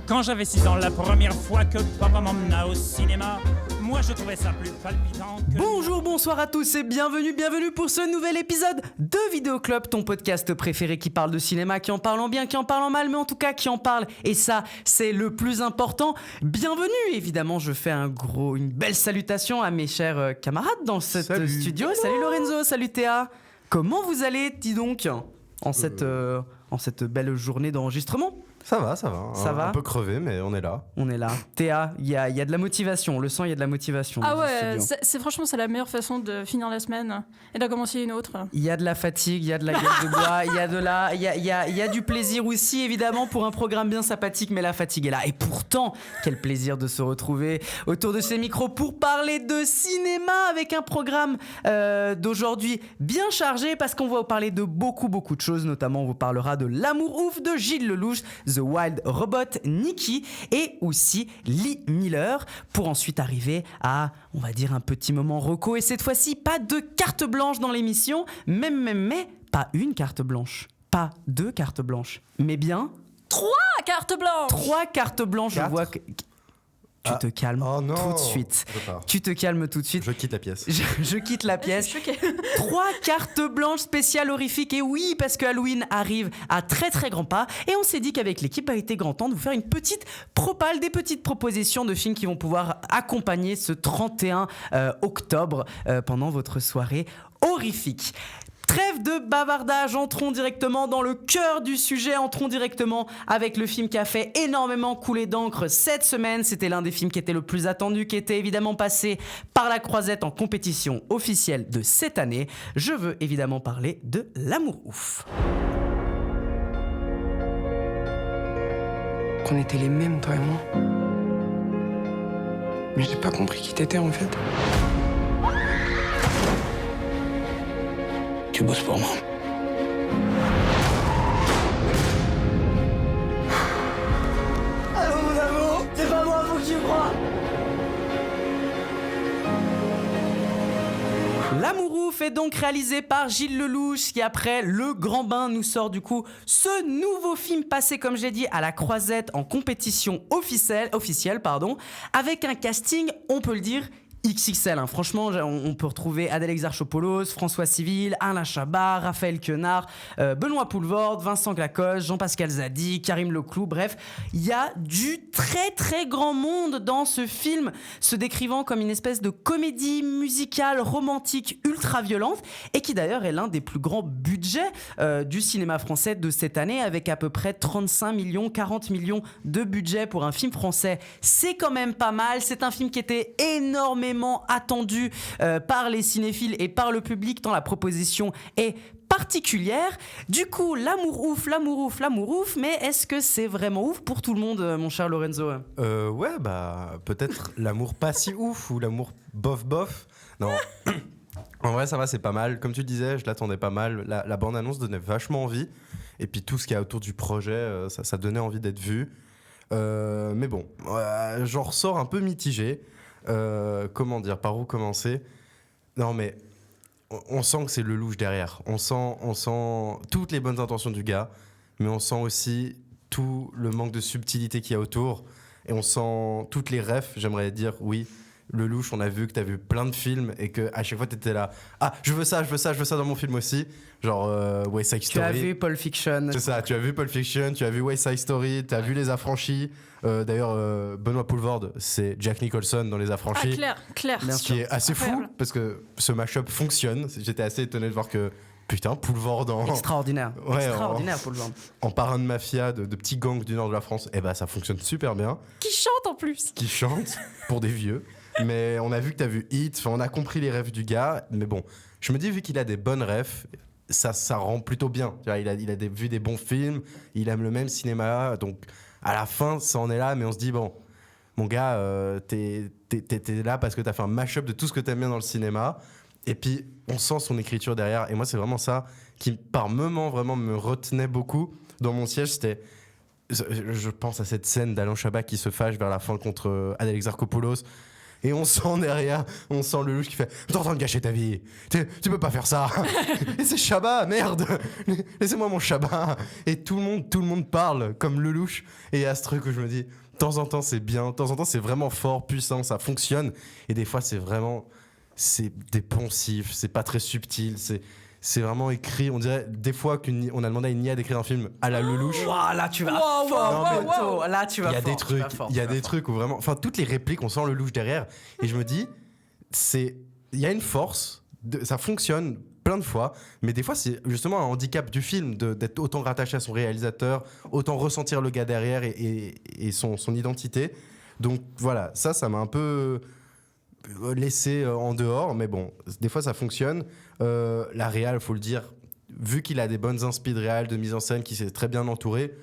Quand j'avais 6 ans, la première fois que papa m'emmena au cinéma, moi je trouvais ça plus palpitant que... Bonjour, bonsoir à tous et bienvenue pour ce nouvel épisode de Vidéo Club, ton podcast préféré qui parle de cinéma, qui en parle en bien, qui en parle en mal, mais en tout cas qui en parle, et ça c'est le plus important. Bienvenue, évidemment je fais une belle salutation à mes chers camarades dans ce studio. Salut Lorenzo, salut Théa. Comment vous allez, dis donc, en cette belle journée d'enregistrement? Ça va. Ça va. Un peu crevé, mais on est là. On est là. Théa, il y a de la motivation. On le sent, il y a de la motivation. Ah ouais, franchement, c'est la meilleure façon de finir la semaine et d'en commencer une autre. Il y a de la fatigue, il y a de la gueule de bois, il y a du plaisir aussi, évidemment, pour un programme bien sympathique, mais la fatigue est là. Et pourtant, quel plaisir de se retrouver autour de ces micros pour parler de cinéma avec un programme d'aujourd'hui bien chargé, parce qu'on va vous parler de beaucoup de choses. Notamment, on vous parlera de L'amour ouf de Gilles Lelouch, The Wild Robot, Nikki et aussi Lee Miller, pour ensuite arriver à, on va dire, un petit moment reco. Et cette fois-ci, pas de carte blanche dans l'émission, mais pas une carte blanche, pas deux cartes blanches, mais bien 3 cartes blanches. 3 cartes blanches. Je vois que... Tu te calmes tout de suite. Tu te calmes tout de suite. Je quitte la pièce. Je quitte la pièce. 3 cartes blanches spéciales horrifiques. Et oui, parce que Halloween arrive à très grands pas. Et on s'est dit qu'avec l'équipe, il était grand temps de vous faire une petite propale, des petites propositions de films qui vont pouvoir accompagner ce 31 octobre pendant votre soirée horrifique. Trêve de bavardage, entrons directement dans le cœur du sujet, entrons directement avec le film qui a fait énormément couler d'encre cette semaine. C'était l'un des films qui était le plus attendu, qui était évidemment passé par la Croisette en compétition officielle de cette année. Je veux évidemment parler de L'amour ouf. Qu'on était les mêmes, toi et moi. Mais j'ai pas compris qui t'étais en fait. Tu bosses pour moi. Allô mon amour, c'est pas moi, faut que tu crois. L'amour ouf est donc réalisé par Gilles Lelouch, qui après Le Grand Bain nous sort du coup ce nouveau film passé, comme j'ai dit, à la Croisette en compétition officielle, avec un casting, on peut le dire, XXL, hein. Franchement, on peut retrouver Adèle Exarchopoulos, François Civil, Alain Chabat, Raphaël Quenard, Benoît Poelvoorde, Vincent Glacoz, Jean-Pascal Zadi, Karim Leclou. Bref, il y a du très grand monde dans ce film, se décrivant comme une espèce de comédie musicale romantique ultra violente, et qui d'ailleurs est l'un des plus grands budgets du cinéma français de cette année, avec à peu près 35 millions, 40 millions de budget pour un film français. C'est quand même pas mal. C'est un film qui était énormément attendu par les cinéphiles et par le public, tant la proposition est particulière. Du coup, l'amour ouf, mais est-ce que c'est vraiment ouf pour tout le monde, mon cher Lorenzo? Ouais, peut-être l'amour pas si ouf ou l'amour bof. Non. En vrai, ça va, c'est pas mal. Comme tu disais, je l'attendais pas mal. La bande-annonce donnait vachement envie. Et puis tout ce qu'il y a autour du projet, ça donnait envie d'être vu. Mais bon, j'en ressors un peu mitigé. Comment dire, par où commencer? Non, mais on sent que c'est Lelouch derrière. On sent toutes les bonnes intentions du gars, mais on sent aussi tout le manque de subtilité qu'il y a autour. Et on sent toutes les refs, j'aimerais dire, oui. Lelouch, on a vu que t'as vu plein de films et que à chaque fois t'étais là, je veux ça dans mon film aussi, genre West Side Story. Tu as vu Pulp Fiction. C'est ça, tu as vu Pulp Fiction, tu as vu West Side Story, tu as vu Les Affranchis. D'ailleurs, Benoît Poelvoorde, c'est Jack Nicholson dans Les Affranchis. Claire. Ce qui est assez fou parce que ce mash-up fonctionne. J'étais assez étonné de voir que putain, Poelvoorde extraordinaire. Poelvoorde. En parrain de mafia de petits gangs du nord de la France, ça fonctionne super bien. Qui chante en plus. Qui chante pour des vieux. Mais on a vu que t'as vu Hit, on a compris les rêves du gars, mais bon, je me dis, vu qu'il a des bonnes rêves, ça rend plutôt bien. Tu vois, il a vu des bons films, il aime le même cinéma, donc à la fin, ça en est là, mais on se dit, bon, mon gars, t'es là parce que t'as fait un mash-up de tout ce que t'aimes bien dans le cinéma, et puis on sent son écriture derrière, et moi, c'est vraiment ça qui, par moment, vraiment me retenait beaucoup. Dans mon siège, c'était... Je pense à cette scène d'Alain Chabat qui se fâche vers la fin contre Adèle Exarchopoulos. Et on sent derrière, on sent Lelouch qui fait « T'es en train de gâcher ta vie, tu peux pas faire ça !» Et c'est Chabat, merde. Laissez-moi mon Chabat. Et tout le monde parle comme Lelouch. Et il y a ce truc où je me dis, de temps en temps c'est bien, de temps en temps c'est vraiment fort, puissant, ça fonctionne. Et des fois c'est des poncifs, c'est pas très subtil, c'est vraiment écrit, on dirait des fois qu'on a demandé à une IA d'écrire un film à la Lelouch. Wow, là tu vas Wow, fort, wow, Poto. wow. Là tu vas Il y a fort, des tu trucs, vas fort, il y a tu vas des fort. trucs où vraiment, enfin toutes les répliques, on sent Lelouch derrière. Et je me dis, il y a une force, ça fonctionne plein de fois, mais des fois c'est justement un handicap du film d'être autant rattaché à son réalisateur, autant ressentir le gars derrière et son identité. Donc voilà, ça m'a un peu laissé en dehors, mais bon, des fois ça fonctionne. La réal, faut le dire, vu qu'il a des bonnes inspi de réal, de mise en scène, qui s'est très bien entouré,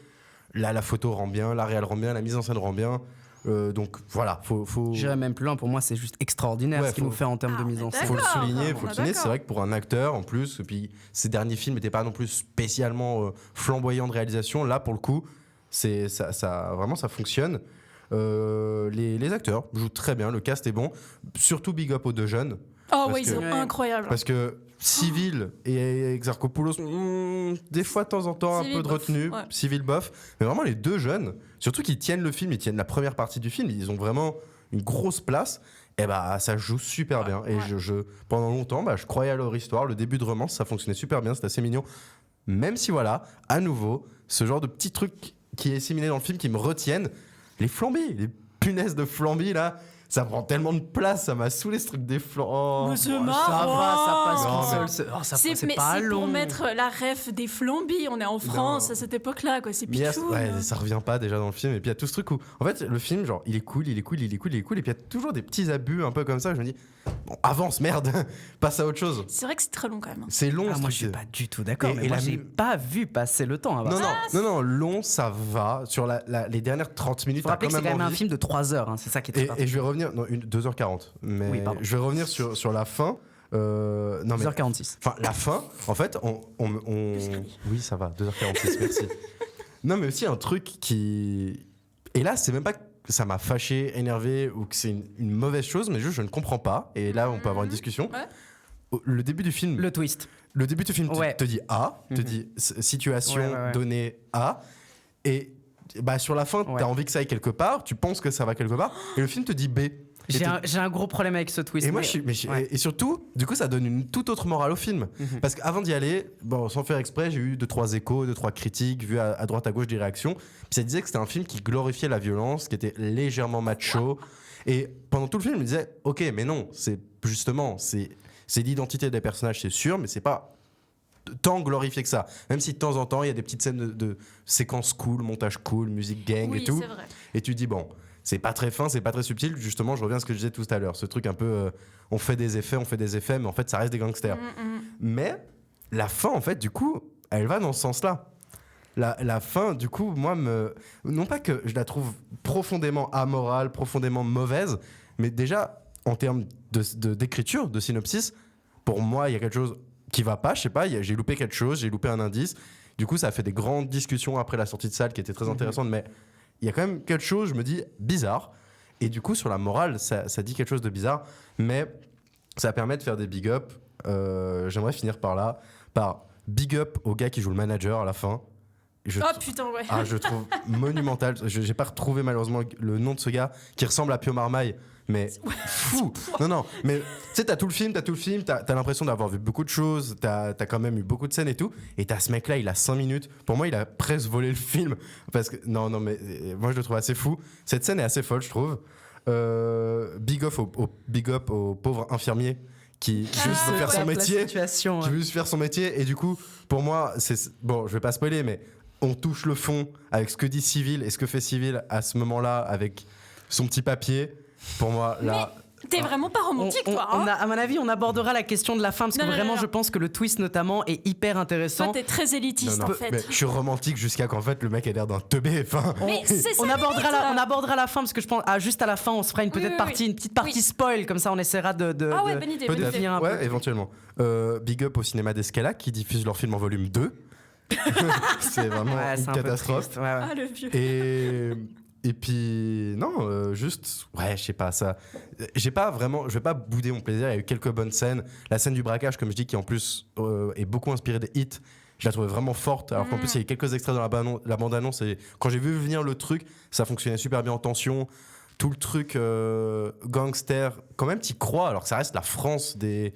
là la photo rend bien, la réal rend bien, la mise en scène rend bien. Donc voilà, faut... J'irais même plus loin, pour moi c'est juste extraordinaire Ouais, ce qu'il nous fait en termes de mise en scène. Faut le D'accord, souligner, on est d'accord. c'est vrai que pour un acteur en plus, et puis ses derniers films n'étaient pas non plus spécialement flamboyants de réalisation, là pour le coup, vraiment ça fonctionne. Les acteurs jouent très bien, le cast est bon, surtout big up aux deux jeunes. Oh Parce oui, que- c'est Ouais. incroyable. Parce que Civil et Exarchopoulos, des fois de temps en temps un Civil peu de bof, retenue, ouais. Civil bof, mais vraiment les deux jeunes, surtout qu'ils tiennent le film, ils tiennent la première partie du film, ils ont vraiment une grosse place, et bah ça joue super bien. Et ouais. pendant longtemps, je croyais à leur histoire, le début de romance, ça fonctionnait super bien, c'était assez mignon. Même si voilà, à nouveau, ce genre de petits trucs qui est assimilé dans le film qui me retiennent, les flambis, les punaises de flambis là, ça prend tellement de place, ça m'a saoulé ce truc des flambis. Oh. Mais c'est Ça marrant. va, ça passe Non, tout mais- seul. Ça C'est mais pas c'est long. pour mettre la ref des flambis. On est en France à cette époque-là, quoi. C'est Mais il y a- pichou. ouais, ça revient pas déjà dans le film. Et puis il y a tout ce truc où, en fait, le film, genre, il est cool. Et puis il y a toujours des petits abus un peu comme ça. Je me dis, bon, avance, merde, passe à autre chose. C'est vrai que c'est très long quand même. C'est long, Ah, ce moi truc. je suis pas du tout d'accord, Et- mais et moi la j'ai mu- pas vu passer le temps. Non, non, long, ça va. Sur les dernières 30 minutes, Faut rappeler que c'est quand même un envie. film de 3 heures, hein, c'est ça qui est très Et je vais revenir, non, 2h40. Mais Oui, pardon. je vais revenir sur la fin. Non, mais 2h46. Enfin, la fin, en fait, oui, ça va, 2h46, merci. Non, mais aussi un truc qui... Et là, c'est même pas que ça m'a fâché, énervé, ou que c'est une mauvaise chose, mais juste, je ne comprends pas. Et là, on peut avoir une discussion. Ouais. Le début du film... Le twist. Le début du film Ouais. te dit A, te Mhm. dit situation Ouais. donnée A, et sur la fin, Ouais. t'as envie que ça aille quelque part, tu penses que ça va quelque part, et le film te dit B. J'ai un gros problème avec ce twist. Et moi, mais- ouais. et surtout, du coup, ça donne une toute autre morale au film. Mhm. Parce qu'avant d'y aller, bon, sans faire exprès, j'ai eu 2-3 échos, 2-3 critiques, vu à droite, à gauche des réactions. Puis ça disait que c'était un film qui glorifiait la violence, qui était légèrement macho. Et pendant tout le film, je me disais, ok, mais non, c'est justement, c'est l'identité des personnages, c'est sûr, mais c'est pas tant glorifié que ça. Même si de temps en temps, il y a des petites scènes de séquences cool, montage cool, musique gang Oui, et tout. c'est vrai. Et tu te dis, bon, c'est pas très fin, c'est pas très subtil. Justement, je reviens à ce que je disais tout à l'heure. Ce truc un peu, on fait des effets, mais en fait, ça reste des gangsters. Mais la fin, en fait, du coup, elle va dans ce sens-là. La fin, du coup, moi, non pas que je la trouve profondément amorale, profondément mauvaise, mais déjà, en termes d'écriture, de synopsis, pour moi, il y a quelque chose qui va pas, je sais pas, j'ai loupé quelque chose, j'ai loupé un indice. Du coup, ça a fait des grandes discussions après la sortie de salle qui étaient très intéressantes, mais il y a quand même quelque chose, je me dis, bizarre. Et du coup, sur la morale, ça dit quelque chose de bizarre, mais ça permet de faire des big up. J'aimerais finir par big up au gars qui joue le manager à la fin. Je Oh putain, ouais. je trouve monumental. J'ai pas retrouvé malheureusement le nom de ce gars qui ressemble à Pio Marmaille, mais fou. Non, mais tu sais, t'as tout le film, t'as l'impression d'avoir vu beaucoup de choses, t'as quand même eu beaucoup de scènes et tout, et t'as ce mec-là, il a 5 minutes. Pour moi, il a presque volé le film parce que non, mais moi je le trouve assez fou. Cette scène est assez folle, je trouve. Big up au pauvre infirmier qui juste veut faire son La métier. situation, Qui ouais. veut juste faire son métier et du coup pour moi bon, je vais pas spoiler, mais on touche le fond avec ce que dit Civil et ce que fait Civil à ce moment-là avec son petit papier. Pour moi là, T'es vraiment pas romantique, toi. Hein à mon avis, on abordera la question de la fin parce que Non, non, vraiment, non. je pense que le twist notamment est hyper Toi, intéressant. t'es très élitiste, non, en fait. mais je suis romantique jusqu'à qu'en fait le mec ait l'air d'un teubé. Enfin, Mais c'est ça. On abordera, limite, on abordera la fin parce que je pense juste à la fin on se fera une Oui, petite partie Oui. spoil comme ça on essaiera de Ah ouais, bonne idée, peut-être. bonne idée. finir un Ouais, peu. éventuellement. Big up au cinéma d'Escala qui diffuse leur film en volume 2. C'est vraiment Ouais, c'est une un peu catastrophe. triste, ouais, ouais. Ah, le vieux. Et puis, non, juste, ouais, je sais pas, ça. Je vais pas bouder mon plaisir. Il y a eu quelques bonnes scènes. La scène du braquage, comme je dis, qui en plus est beaucoup inspirée des hits, je la trouvais vraiment forte. Alors qu'en plus, il y a eu quelques extraits dans la bande-annonce. Et quand j'ai vu venir le truc, ça fonctionnait super bien en tension. Tout le truc gangster, quand même, t'y crois, alors que ça reste la France des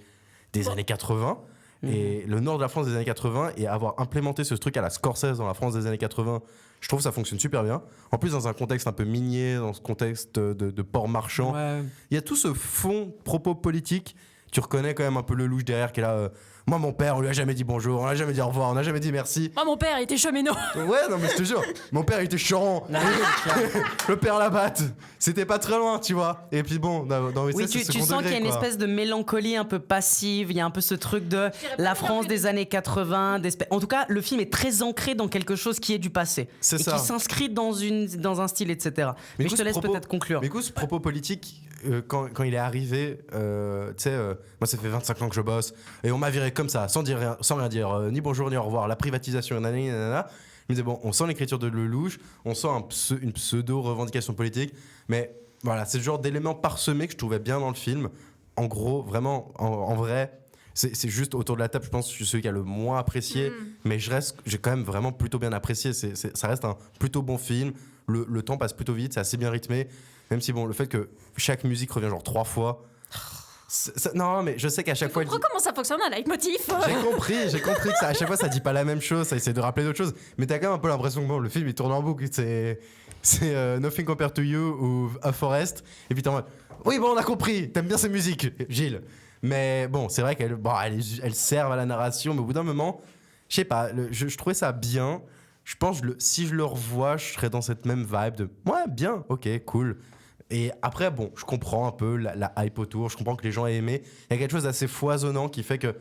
années 80. Et le nord de la France des années 80, et avoir implémenté ce truc à la Scorsese dans la France des années 80, je trouve que ça fonctionne super bien. En plus, dans un contexte un peu minier, dans ce contexte de port marchand, il y a tout ce fond propos politique. Tu reconnais quand même un peu le louche derrière qui est là. Moi, mon père, on lui a jamais dit bonjour, on l'a jamais dit au revoir, on n'a jamais dit merci. Moi, mon père, il était cheminot. Ouais, non, mais je te jure, mon père, il était chiant. Le père Labatte, c'était pas très loin, tu vois. Et puis bon, oui, tu sens qu'il y a une espèce de mélancolie un peu passive. Il y a un peu ce truc de la France des années 80. En tout cas, le film est très ancré dans quelque chose qui est du passé. C'est et ça. qui s'inscrit dans un style, etc. Mais je te laisse peut-être conclure. Mais écoute, ce propos politique, quand il est arrivé, tu sais, moi, ça fait 25 ans que je bosse, et on m'a viré comme ça, sans rien dire, ni bonjour, ni au revoir, la privatisation, nanani, nanana. Il me disait, bon, on sent l'écriture de Lelouch, on sent une pseudo-revendication politique, mais voilà, c'est le genre d'éléments parsemés que je trouvais bien dans le film. En gros, vraiment, en vrai, c'est juste autour de la table, je pense que je suis celui qui a le moins apprécié, mais j'ai quand même vraiment plutôt bien apprécié. Ça reste un plutôt bon film, le temps passe plutôt vite, c'est assez bien rythmé, même si bon, le fait que chaque musique revient genre 3 fois... non, mais je sais qu'à chaque fois. Comment ça fonctionne un leitmotiv? J'ai compris que à chaque fois ça dit pas la même chose, ça essaie de rappeler d'autres choses. Mais t'as quand même un peu l'impression que bon, le film il tourne en boucle. C'est Nothing Compared to You ou A Forest. Et puis t'es en mode, oui, bon, on a compris, t'aimes bien ces musiques, Gilles. Mais bon, c'est vrai qu'elles servent à la narration, mais au bout d'un moment, je sais pas, je trouvais ça bien. Je pense que si je le revois, je serais dans cette même vibe de ouais, bien, ok, cool. Et après, bon, je comprends un peu la hype autour, je comprends que les gens aient aimé. Il y a quelque chose d'assez foisonnant qui fait que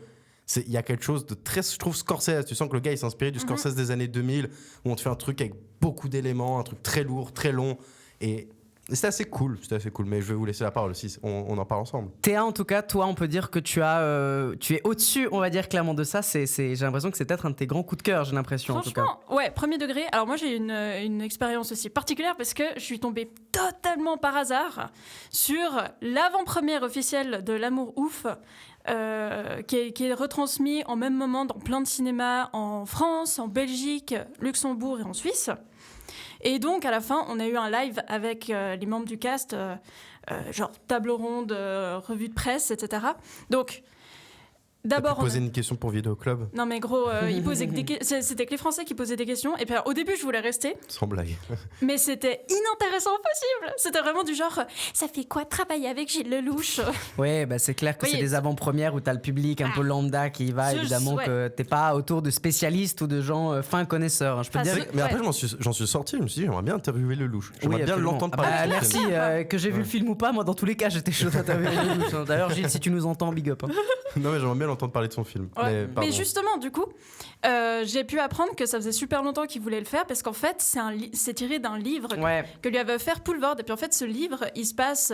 il y a quelque chose de très, je trouve, Scorsese. Tu sens que le gars, il s'est inspiré du Scorsese des années 2000, où on te fait un truc avec beaucoup d'éléments, un truc très lourd, très long. Et c'était assez cool, mais je vais vous laisser la parole aussi, on en parle ensemble. Théa, en tout cas, toi, on peut dire que tu es au-dessus, on va dire clairement de ça. J'ai l'impression que c'est peut-être un de tes grands coups de cœur, j'ai l'impression. Franchement, en tout cas. ouais, premier degré. Alors moi, j'ai une expérience aussi particulière parce que je suis tombée totalement par hasard sur l'avant-première officielle de L'Amour Ouf, qui est retransmis en même moment dans plein de cinémas en France, en Belgique, Luxembourg et en Suisse. Et donc, à la fin, on a eu un live avec les membres du cast, genre table ronde, revue de presse, etc. Donc, d'abord... Tu posais une question pour Vidéo Club? Non, mais gros, c'était que les Français qui posaient des questions. Et puis, alors, au début, je voulais rester. Sans blague. Mais c'était inintéressant au possible. C'était vraiment du genre, ça fait quoi de travailler avec Gilles Lelouch? Ouais, bah c'est clair que c'est des avant-premières où t'as le public un peu lambda qui y va, évidemment, que t'es pas autour de spécialistes ou de gens fins connaisseurs. Hein, je peux te dire. Mais après, j'en suis sorti, je me suis dit, j'aimerais bien interviewer Lelouch. J'aimerais bien l'entendre parler. Merci, que j'ai vu le film ou pas, moi, dans tous les cas, j'étais chaud d'interviewer Lelouch. D'ailleurs, Gilles, si tu nous entends, big up. Hein. Non, mais j'aimerais bien l'entendre parler de son film. Ouais. Mais justement, du coup, j'ai pu apprendre que ça faisait super longtemps qu'il voulait le faire parce qu'en fait, c'est tiré d'un livre que lui avait offert Poulvord. Et puis en fait, ce livre, il se passe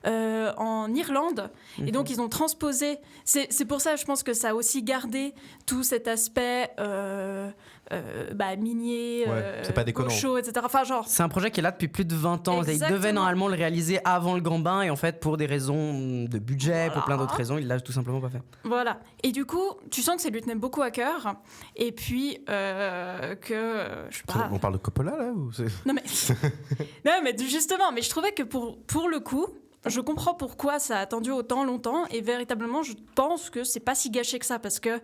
en Irlande. Et donc, ils ont transposé. C'est pour ça, je pense que ça a aussi gardé tout cet aspect minier, c'est pas déconnant. chaud, etc. Enfin, genre... C'est un projet qui est là depuis plus de 20 ans. Exactement. Il devait normalement le réaliser avant le Grand Bain. Et en fait, pour des raisons de budget, pour plein d'autres raisons, il l'a tout simplement pas fait. Voilà. Et du coup, tu sens que ça lui tenait beaucoup à cœur. Et puis, je sais pas... On parle de Coppola, là ou non, mais justement, mais je trouvais que pour le coup, je comprends pourquoi ça a attendu autant longtemps. Et véritablement, je pense que c'est pas si gâché que ça. Parce que,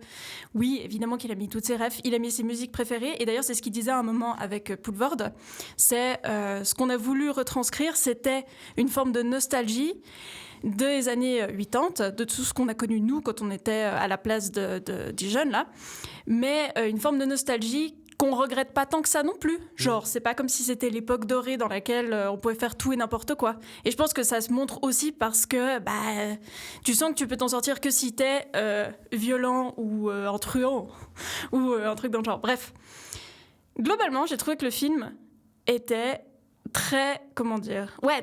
oui, évidemment qu'il a mis toutes ses rêves. Il a mis ses musiques préférées. Et d'ailleurs, c'est ce qu'il disait à un moment avec Poulvord. C'est ce qu'on a voulu retranscrire, c'était une forme de nostalgie des années 80, de tout ce qu'on a connu nous quand on était à la place des jeunes là, mais une forme de nostalgie qu'on regrette pas tant que ça non plus. Genre, c'est pas comme si c'était l'époque dorée dans laquelle on pouvait faire tout et n'importe quoi. Et je pense que ça se montre aussi parce que tu sens que tu peux t'en sortir que si t'es violent ou un truand ou un truc dans le genre. Bref, globalement, j'ai trouvé que le film était très,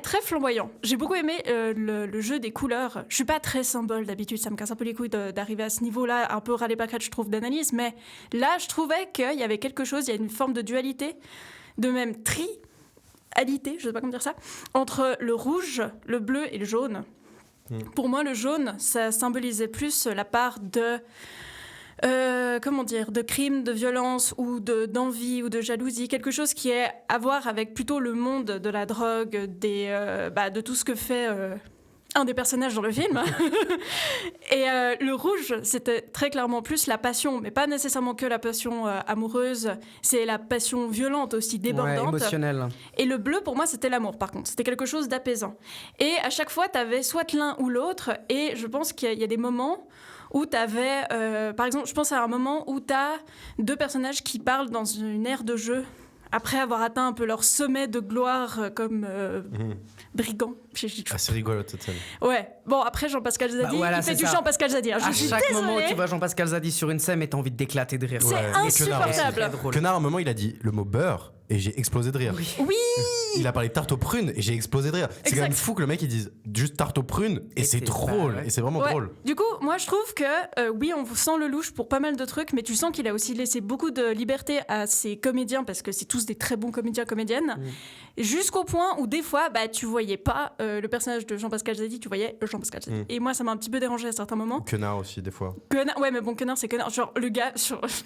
très flamboyant. J'ai beaucoup aimé le jeu des couleurs. Je suis pas très symbole d'habitude, ça me casse un peu les couilles d'arriver à ce niveau-là, un peu râler pâquerette, je trouve, d'analyse, mais là, je trouvais qu'il y avait quelque chose, il y a une forme de dualité, de même tri, alité, je sais pas comment dire ça, entre le rouge, le bleu et le jaune. Pour moi, le jaune, ça symbolisait plus la part de de crime, de violence ou d'envie ou de jalousie, quelque chose qui est à voir avec plutôt le monde de la drogue, de tout ce que fait un des personnages dans le film. Et le rouge, c'était très clairement plus la passion, mais pas nécessairement que la passion amoureuse, c'est la passion violente aussi, débordante. Ouais, émotionnelle. Et le bleu, pour moi, c'était l'amour, par contre. C'était quelque chose d'apaisant. Et à chaque fois, tu avais soit l'un ou l'autre, et je pense qu'il y a des moments où tu avais, par exemple, je pense à un moment où tu as deux personnages qui parlent dans une aire de jeu après avoir atteint un peu leur sommet de gloire comme brigands. Ah, c'est rigolo cette scène. Ouais. Bon, après Jean-Pascal Zadi, voilà, il fait c'est du ça. Jean-Pascal Zadi. À Je suis chaque moment où désolée. tu vois Jean-Pascal Zadi sur une scène, mais t'as envie d'éclater de rire. C'est insupportable. Très drôle. Quenard, à un moment, il a dit le mot beurre et j'ai explosé de rire. Oui. Il a parlé tarte aux prunes et j'ai explosé de rire. C'est quand Exact. même fou que le mec il dise juste tarte aux prunes et c'est c'est drôle. ça, ouais. Et c'est vraiment Ouais. drôle. Du coup, moi je trouve que oui, on sent le louche pour pas mal de trucs, mais tu sens qu'il a aussi laissé beaucoup de liberté à ses comédiens parce que c'est tous des très bons comédiens, comédiennes. Jusqu'au point où des fois, tu voyais pas le personnage de Jean-Pascal Zadi, tu voyais Jean-Pascal Zadi. Et moi, ça m'a un petit peu dérangé à certains moments. Quenard aussi des fois. Quenard, ouais, mais bon, Quenard, c'est Quenard. Genre le gars,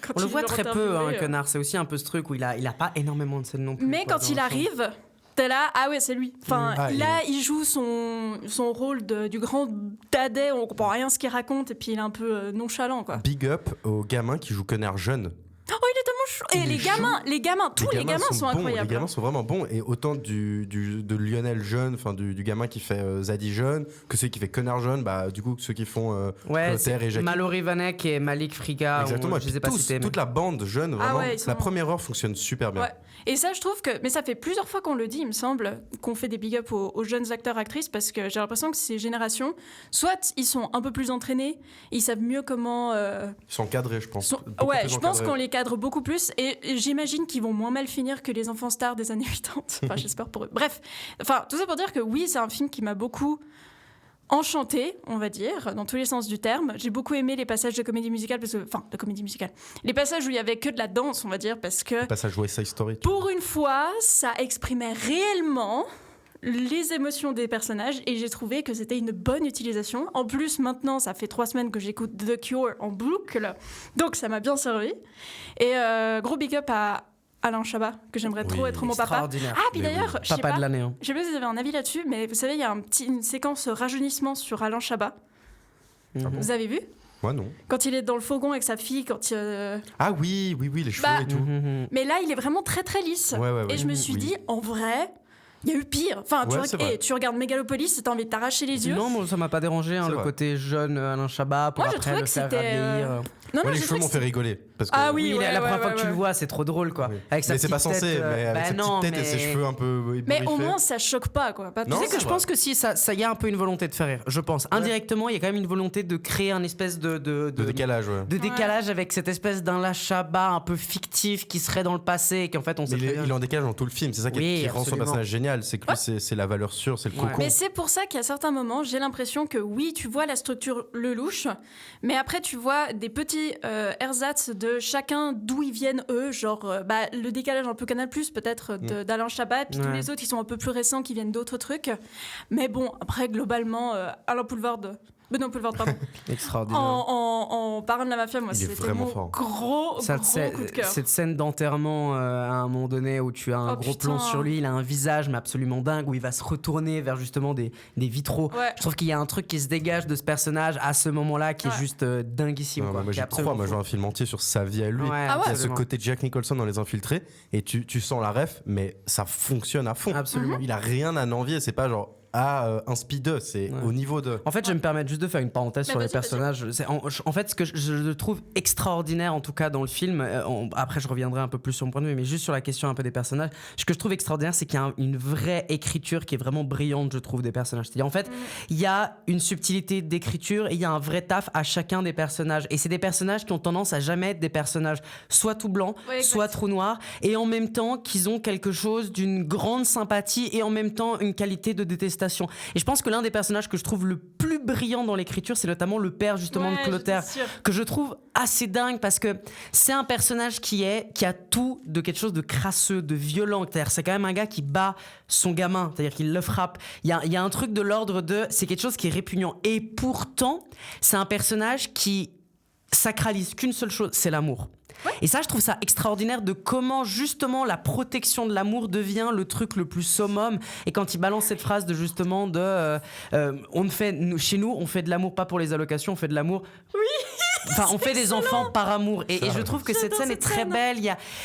quand On le il voit le très peu, interviewait, Quenard. C'est aussi un peu ce truc où il a pas énormément de scènes non plus. Mais quoi, quand dans il le arrive, t'es là, ah ouais, c'est lui. Enfin, Ah, là, il joue son rôle du grand dadais, on comprend rien ce qu'il raconte, et puis il est un peu nonchalant, quoi. Big up au gamin qui joue Quenard jeune. Oh, il est tellement chou. Et Il les gamins, tous les gamins sont bons, incroyables. Les gamins sont vraiment bons. Et autant de Lionel jeune, enfin du gamin qui fait Zadie jeune, que ceux qui fait Quenard jeune, du coup ceux qui font Ouais, Clotaire et Jackie. Mallory Vanek et Malik Frika. Exactement. Je les ai pas cités. Toute la bande jeune, Ah vraiment. ouais, ils sont- La première heure fonctionne super bien. Ouais. Et ça, je trouve que. Mais ça fait plusieurs fois qu'on le dit, il me semble, qu'on fait des big up aux jeunes acteurs-actrices, parce que j'ai l'impression que ces générations, soit ils sont un peu plus entraînés, ils savent mieux comment. Ils sont encadrés, je pense. sont- Beaucoup Ouais, plus je pense encadrés. qu'on les cadre beaucoup plus, et j'imagine qu'ils vont moins mal finir que les enfants stars des années 80. Enfin, j'espère pour eux. Bref, enfin, tout ça pour dire que oui, c'est un film qui m'a beaucoup enchanté, on va dire, dans tous les sens du terme. J'ai beaucoup aimé les passages de comédie musicale, de comédie musicale. Les passages où il y avait que de la danse, on va dire, parce que Passage West Side Story. pour une fois, ça exprimait réellement les émotions des personnages et j'ai trouvé que c'était une bonne utilisation. En plus, maintenant, ça fait 3 semaines que j'écoute The Cure en boucle, donc ça m'a bien servi. Et gros big up à Alain Chabat, que j'aimerais trop être mon papa. Extraordinaire. Ah, puis Mais d'ailleurs, je sais Papa pas, de l'année. Hein. je sais pas si vous avez un avis là-dessus, mais vous savez, il y a une séquence rajeunissement sur Alain Chabat. Mhm. Vous avez vu? Moi non. Quand il est dans le fourgon avec sa fille, Ah oui, les cheveux Bah, et tout. Mhm. mais là, il est vraiment très très lisse. Ouais. Et je me suis Oui. dit, en vrai, il y a eu pire. Enfin, Ouais, c'est vrai. tu regardes Megalopolis, t'as envie de t'arracher les yeux. Non, moi, ça m'a pas dérangé, C'est le vrai. côté jeune Alain Chabat pour Moi, je après trouvais le que faire c'était, vieillir. Non, Moi, les j'ai cheveux trouvé m'ont que fait rigoler. Parce que... Ah oui, Oui, ouais, la première ouais, fois que tu ouais. le vois, c'est trop drôle, quoi. Oui. Avec sa Mais c'est pas petite censé, tête, mais avec bah sa non, petite tête et ses mais- cheveux un peu Mais ébouriffés. au moins, ça choque pas, quoi. Pas Non, Tu sais que c'est je vrai. pense que si, ça y a un peu une volonté de faire rire, je pense. Indirectement, il y a quand même une volonté de créer un espèce de De décalage, ouais. de décalage avec cette espèce d'Alain Chabat un peu fictif qui serait dans le passé et qu'en fait on sait Mais très bien. il est en décalage dans tout le film. C'est ça qui, Oui, qui rend son absolument. personnage génial. C'est que lui, c'est la valeur sûre, c'est le Ouais. cocon. Mais c'est pour ça qu'à certains moments, j'ai l'impression que oui, tu vois la structure Lelouch, mais après tu vois des petits ersatz de chacun d'où ils viennent eux, genre le décalage un peu Canal+, peut-être d'Alain Chabat, puis tous Ouais. les autres qui sont un peu plus récents, qui viennent d'autres trucs. Mais bon, après globalement, Alain Poulvard, Benoît Poulvard, pardon, Extraordinaire. en parlant de la mafia, moi Il est c'était vraiment mon fort. gros coup de cœur. Cette scène d'enterrement à un moment donné où tu as un Oh, gros putain. plan sur lui, il a un visage mais absolument dingue où il va se retourner vers justement des vitraux. Ouais. Je trouve qu'il y a un truc qui se dégage de ce personnage à ce moment-là qui est Ouais. juste dinguissime. Ouais, quoi, moi, qui est j'y absolument crois. Moi, je fou. vois un film entier sur sa vie à lui. Ouais, Ah ouais. Il y a ce absolument. côté Jack Nicholson dans Les Infiltrés et tu sens la ref, mais ça fonctionne à fond. Absolument. Il a rien à envier. C'est pas genre un speedeux, c'est Ouais. au niveau de. En fait, je vais me permettre juste de faire une parenthèse Mais sur les vas-y, vas-y. personnages. En fait, ce que je trouve extraordinaire, en tout cas dans le film, après je reviendrai un peu plus sur mon point de vue, mais juste sur la question un peu des personnages, ce que je trouve extraordinaire, c'est qu'il y a une vraie écriture qui est vraiment brillante, je trouve, des personnages. C'est-à-dire, en fait, il y a une subtilité d'écriture et il y a un vrai taf à chacun des personnages. Et c'est des personnages qui ont tendance à jamais être des personnages soit tout blanc, Ouais, exact. soit trop noir, et en même temps qu'ils ont quelque chose d'une grande sympathie et en même temps une qualité de détestation interprétation. Et je pense que l'un des personnages que je trouve le plus brillant dans l'écriture, c'est notamment le père justement de Clotaire, que je trouve assez dingue parce que c'est un personnage qui a tout de quelque chose de crasseux, de violent. C'est quand même un gars qui bat son gamin, c'est-à-dire qu'il le frappe. Il y a un truc de l'ordre de... C'est quelque chose qui est répugnant. Et pourtant, c'est un personnage qui sacralise qu'une seule chose, c'est l'amour. Ouais. Et ça, je trouve ça extraordinaire de comment justement la protection de l'amour devient le truc le plus summum. Et quand il balance cette phrase de justement chez nous, on fait de l'amour pas pour les allocations, on fait de l'amour. Oui. Enfin, on fait des enfants par amour. Et je trouve que cette scène est très belle.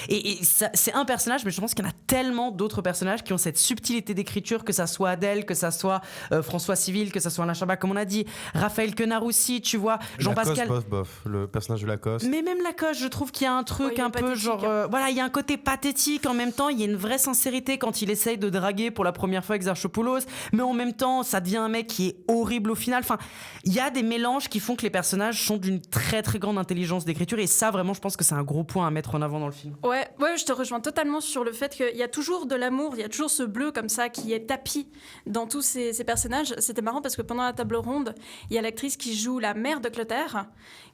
C'est un personnage, mais je pense qu'il y en a tellement d'autres personnages qui ont cette subtilité d'écriture, que ça soit Adèle, que ça soit François Civil, que ça soit Alain Chabat, comme on a dit, Raphaël Quenard aussi, tu vois, Jean-Pascal. Bof, le personnage de Lacoste. Mais même Lacoste, je trouve qu'il y a un truc un peu genre... voilà, il y a un côté pathétique. En même temps, il y a une vraie sincérité quand il essaye de draguer pour la première fois Exarchopoulos. Mais en même temps, ça devient un mec qui est horrible au final. Enfin, il y a des mélanges qui font que les personnages sont d'une très très grande intelligence d'écriture, et ça vraiment je pense que c'est un gros point à mettre en avant dans le film. Ouais, je te rejoins totalement sur le fait qu'il y a toujours de l'amour, il y a toujours ce bleu comme ça qui est tapi dans tous ces personnages. C'était marrant parce que pendant la table ronde, il y a l'actrice qui joue la mère de Clotaire,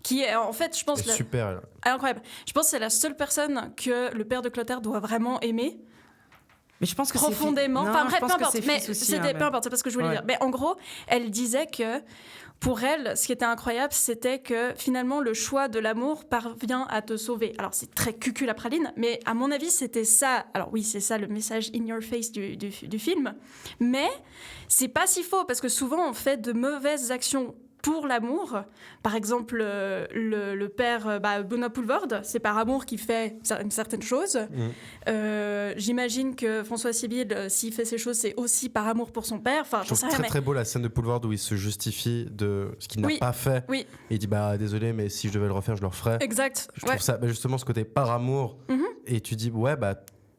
qui est en fait, je pense... super. Incroyable. Je pense que c'est la seule personne que le père de Clotaire doit vraiment aimer. Mais je pense que profondément. c'est... Enfin bref, peu importe. Mais c'était peu importe, c'est pas ce que je voulais dire. Mais en gros, elle disait que pour elle, ce qui était incroyable, c'était que finalement le choix de l'amour parvient à te sauver. Alors c'est très cucul la praline, mais à mon avis c'était ça. Alors oui, c'est ça le message in your face du film. Mais c'est pas si faux parce que souvent on fait de mauvaises actions pour l'amour. Par exemple, le père Benoît Poulvorde, c'est par amour qu'il fait une certaine chose. J'imagine que François Civil, s'il fait ces choses, c'est aussi par amour pour son père. Enfin, je trouve très beau la scène de Poulvorde où il se justifie de ce qu'il n'a pas fait. Oui. Et il dit désolé, mais si je devais le refaire, je le referais. Exact. Je trouve ça justement ce côté par amour. Et tu dis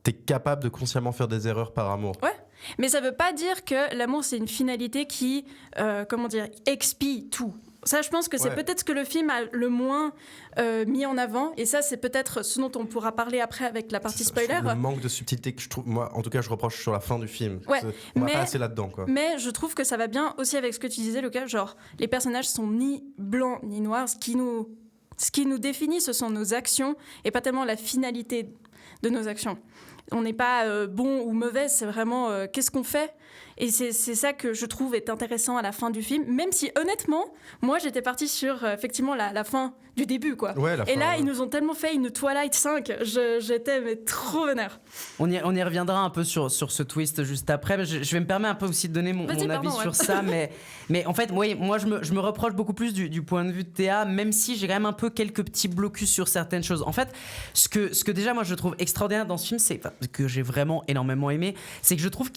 t'es capable de consciemment faire des erreurs par amour. Ouais. Mais ça veut pas dire que l'amour c'est une finalité qui, expie tout. Ça, je pense que c'est peut-être ce que le film a le moins mis en avant. Et ça, c'est peut-être ce dont on pourra parler après avec la partie spoiler. Le manque de subtilité que je trouve, moi, en tout cas, je reproche sur la fin du film. Ouais, on va pas assez là-dedans, quoi. Mais je trouve que ça va bien aussi avec ce que tu disais, Lucas. Genre, les personnages sont ni blancs ni noirs. Ce qui nous définit, ce sont nos actions et pas tellement la finalité de nos actions. On n'est pas bon ou mauvais, c'est vraiment qu'est-ce qu'on fait. Et c'est ça que je trouve est intéressant à la fin du film, même si honnêtement, moi j'étais partie sur effectivement la fin du début, quoi. Ouais, et là, ils nous ont tellement fait une Twilight 5, j'étais trop vénère. On y reviendra un peu sur ce twist juste après, mais je vais me permettre un peu aussi de donner mon avis sur ça, mais en fait, moi je me reproche beaucoup plus du point de vue de Théa, même si j'ai quand même un peu quelques petits blocus sur certaines choses. En fait, ce que déjà moi je trouve extraordinaire dans ce film, c'est que j'ai vraiment énormément aimé, c'est que je trouve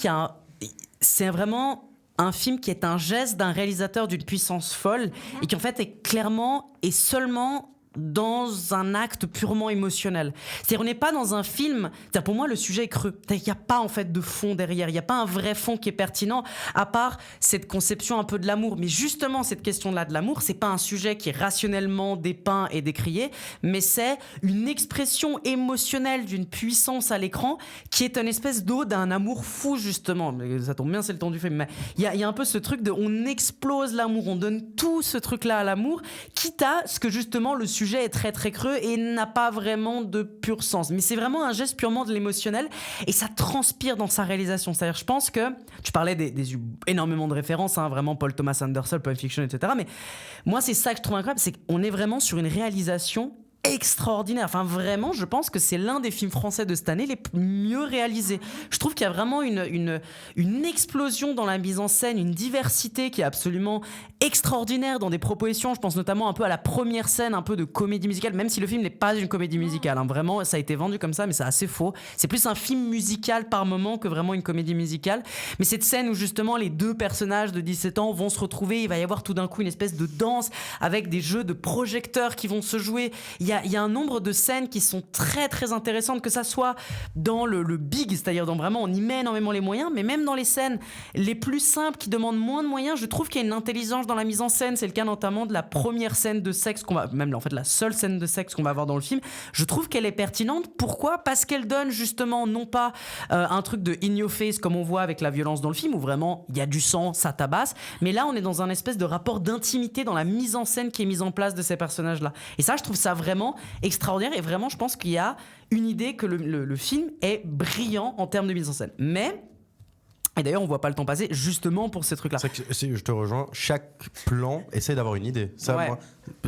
c'est vraiment un film qui est un geste d'un réalisateur d'une puissance folle et qui en fait est clairement et seulement dans un acte purement émotionnel. C'est-à-dire, on n'est pas dans un film... Pour moi, le sujet est creux. Il n'y a pas, en fait, de fond derrière. Il n'y a pas un vrai fond qui est pertinent, à part cette conception un peu de l'amour. Mais justement, cette question-là de l'amour, c'est pas un sujet qui est rationnellement dépeint et décrié, mais c'est une expression émotionnelle d'une puissance à l'écran qui est une espèce d'ode d'un amour fou, justement. Ça tombe bien, c'est le temps du film. Mais il y a un peu ce truc de... On explose l'amour, on donne tout ce truc-là à l'amour, quitte à ce que, justement, le sujet est très très creux et n'a pas vraiment de pur sens, mais c'est vraiment un geste purement de l'émotionnel et ça transpire dans sa réalisation. C'est-à-dire, je pense que tu parlais des énormément de références, vraiment Paul Thomas Anderson, Pulp Fiction, etc. Mais moi, c'est ça que je trouve incroyable, c'est qu'on est vraiment sur une réalisation extraordinaire. Enfin, vraiment, je pense que c'est l'un des films français de cette année les mieux réalisés. Je trouve qu'il y a vraiment une explosion dans la mise en scène, une diversité qui est absolument extraordinaire dans des propositions. Je pense notamment un peu à la première scène, un peu de comédie musicale, même si le film n'est pas une comédie musicale. Vraiment, ça a été vendu comme ça, mais c'est assez faux. C'est plus un film musical par moment que vraiment une comédie musicale. Mais cette scène où justement les deux personnages de 17 ans vont se retrouver, il va y avoir tout d'un coup une espèce de danse avec des jeux de projecteurs qui vont se jouer. Il y y a un nombre de scènes qui sont très très intéressantes, que ça soit dans le big, c'est-à-dire dans vraiment on y met énormément les moyens, mais même dans les scènes les plus simples qui demandent moins de moyens, je trouve qu'il y a une intelligence dans la mise en scène. C'est le cas notamment de la première scène de sexe même en fait la seule scène de sexe qu'on va avoir dans le film. Je trouve qu'elle est pertinente. Pourquoi ? Parce qu'elle donne justement non pas un truc de in your face comme on voit avec la violence dans le film où vraiment il y a du sang, ça tabasse, mais là on est dans un espèce de rapport d'intimité dans la mise en scène qui est mise en place de ces personnages-là. Et ça, je trouve ça vraiment extraordinaire et vraiment je pense qu'il y a une idée que le film est brillant en termes de mise en scène. Mais et d'ailleurs, on voit pas le temps passer justement pour ces trucs-là. Je te rejoins. Chaque plan essaie d'avoir une idée. Ça, Ouais. moi,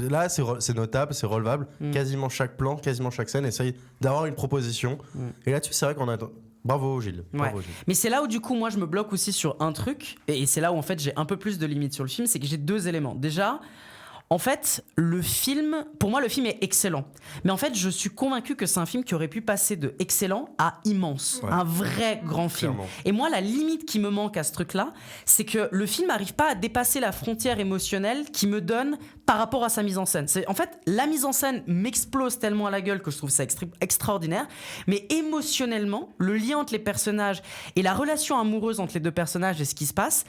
là, c'est notable, c'est relevable. Quasiment chaque plan, quasiment chaque scène essaye d'avoir une proposition. Et là-dessus, c'est vrai qu'on a. Bravo Gilles. Bravo, Ouais. Gilles. Mais c'est là où du coup moi je me bloque aussi sur un truc et c'est là où en fait j'ai un peu plus de limites sur le film, c'est que j'ai deux éléments. Déjà, en fait, le film, pour moi le film est excellent. Mais en fait je suis convaincu que c'est un film qui aurait pu passer de excellent à immense. Ouais. Un vrai grand film. Clairement. Et moi la limite qui me manque à ce truc-là, c'est que le film n'arrive pas à dépasser la frontière émotionnelle qui me donne par rapport à sa mise en scène. En fait, la mise en scène m'explose tellement à la gueule que je trouve ça extraordinaire. Mais émotionnellement, le lien entre les personnages et la relation amoureuse entre les deux personnages et ce qui se passe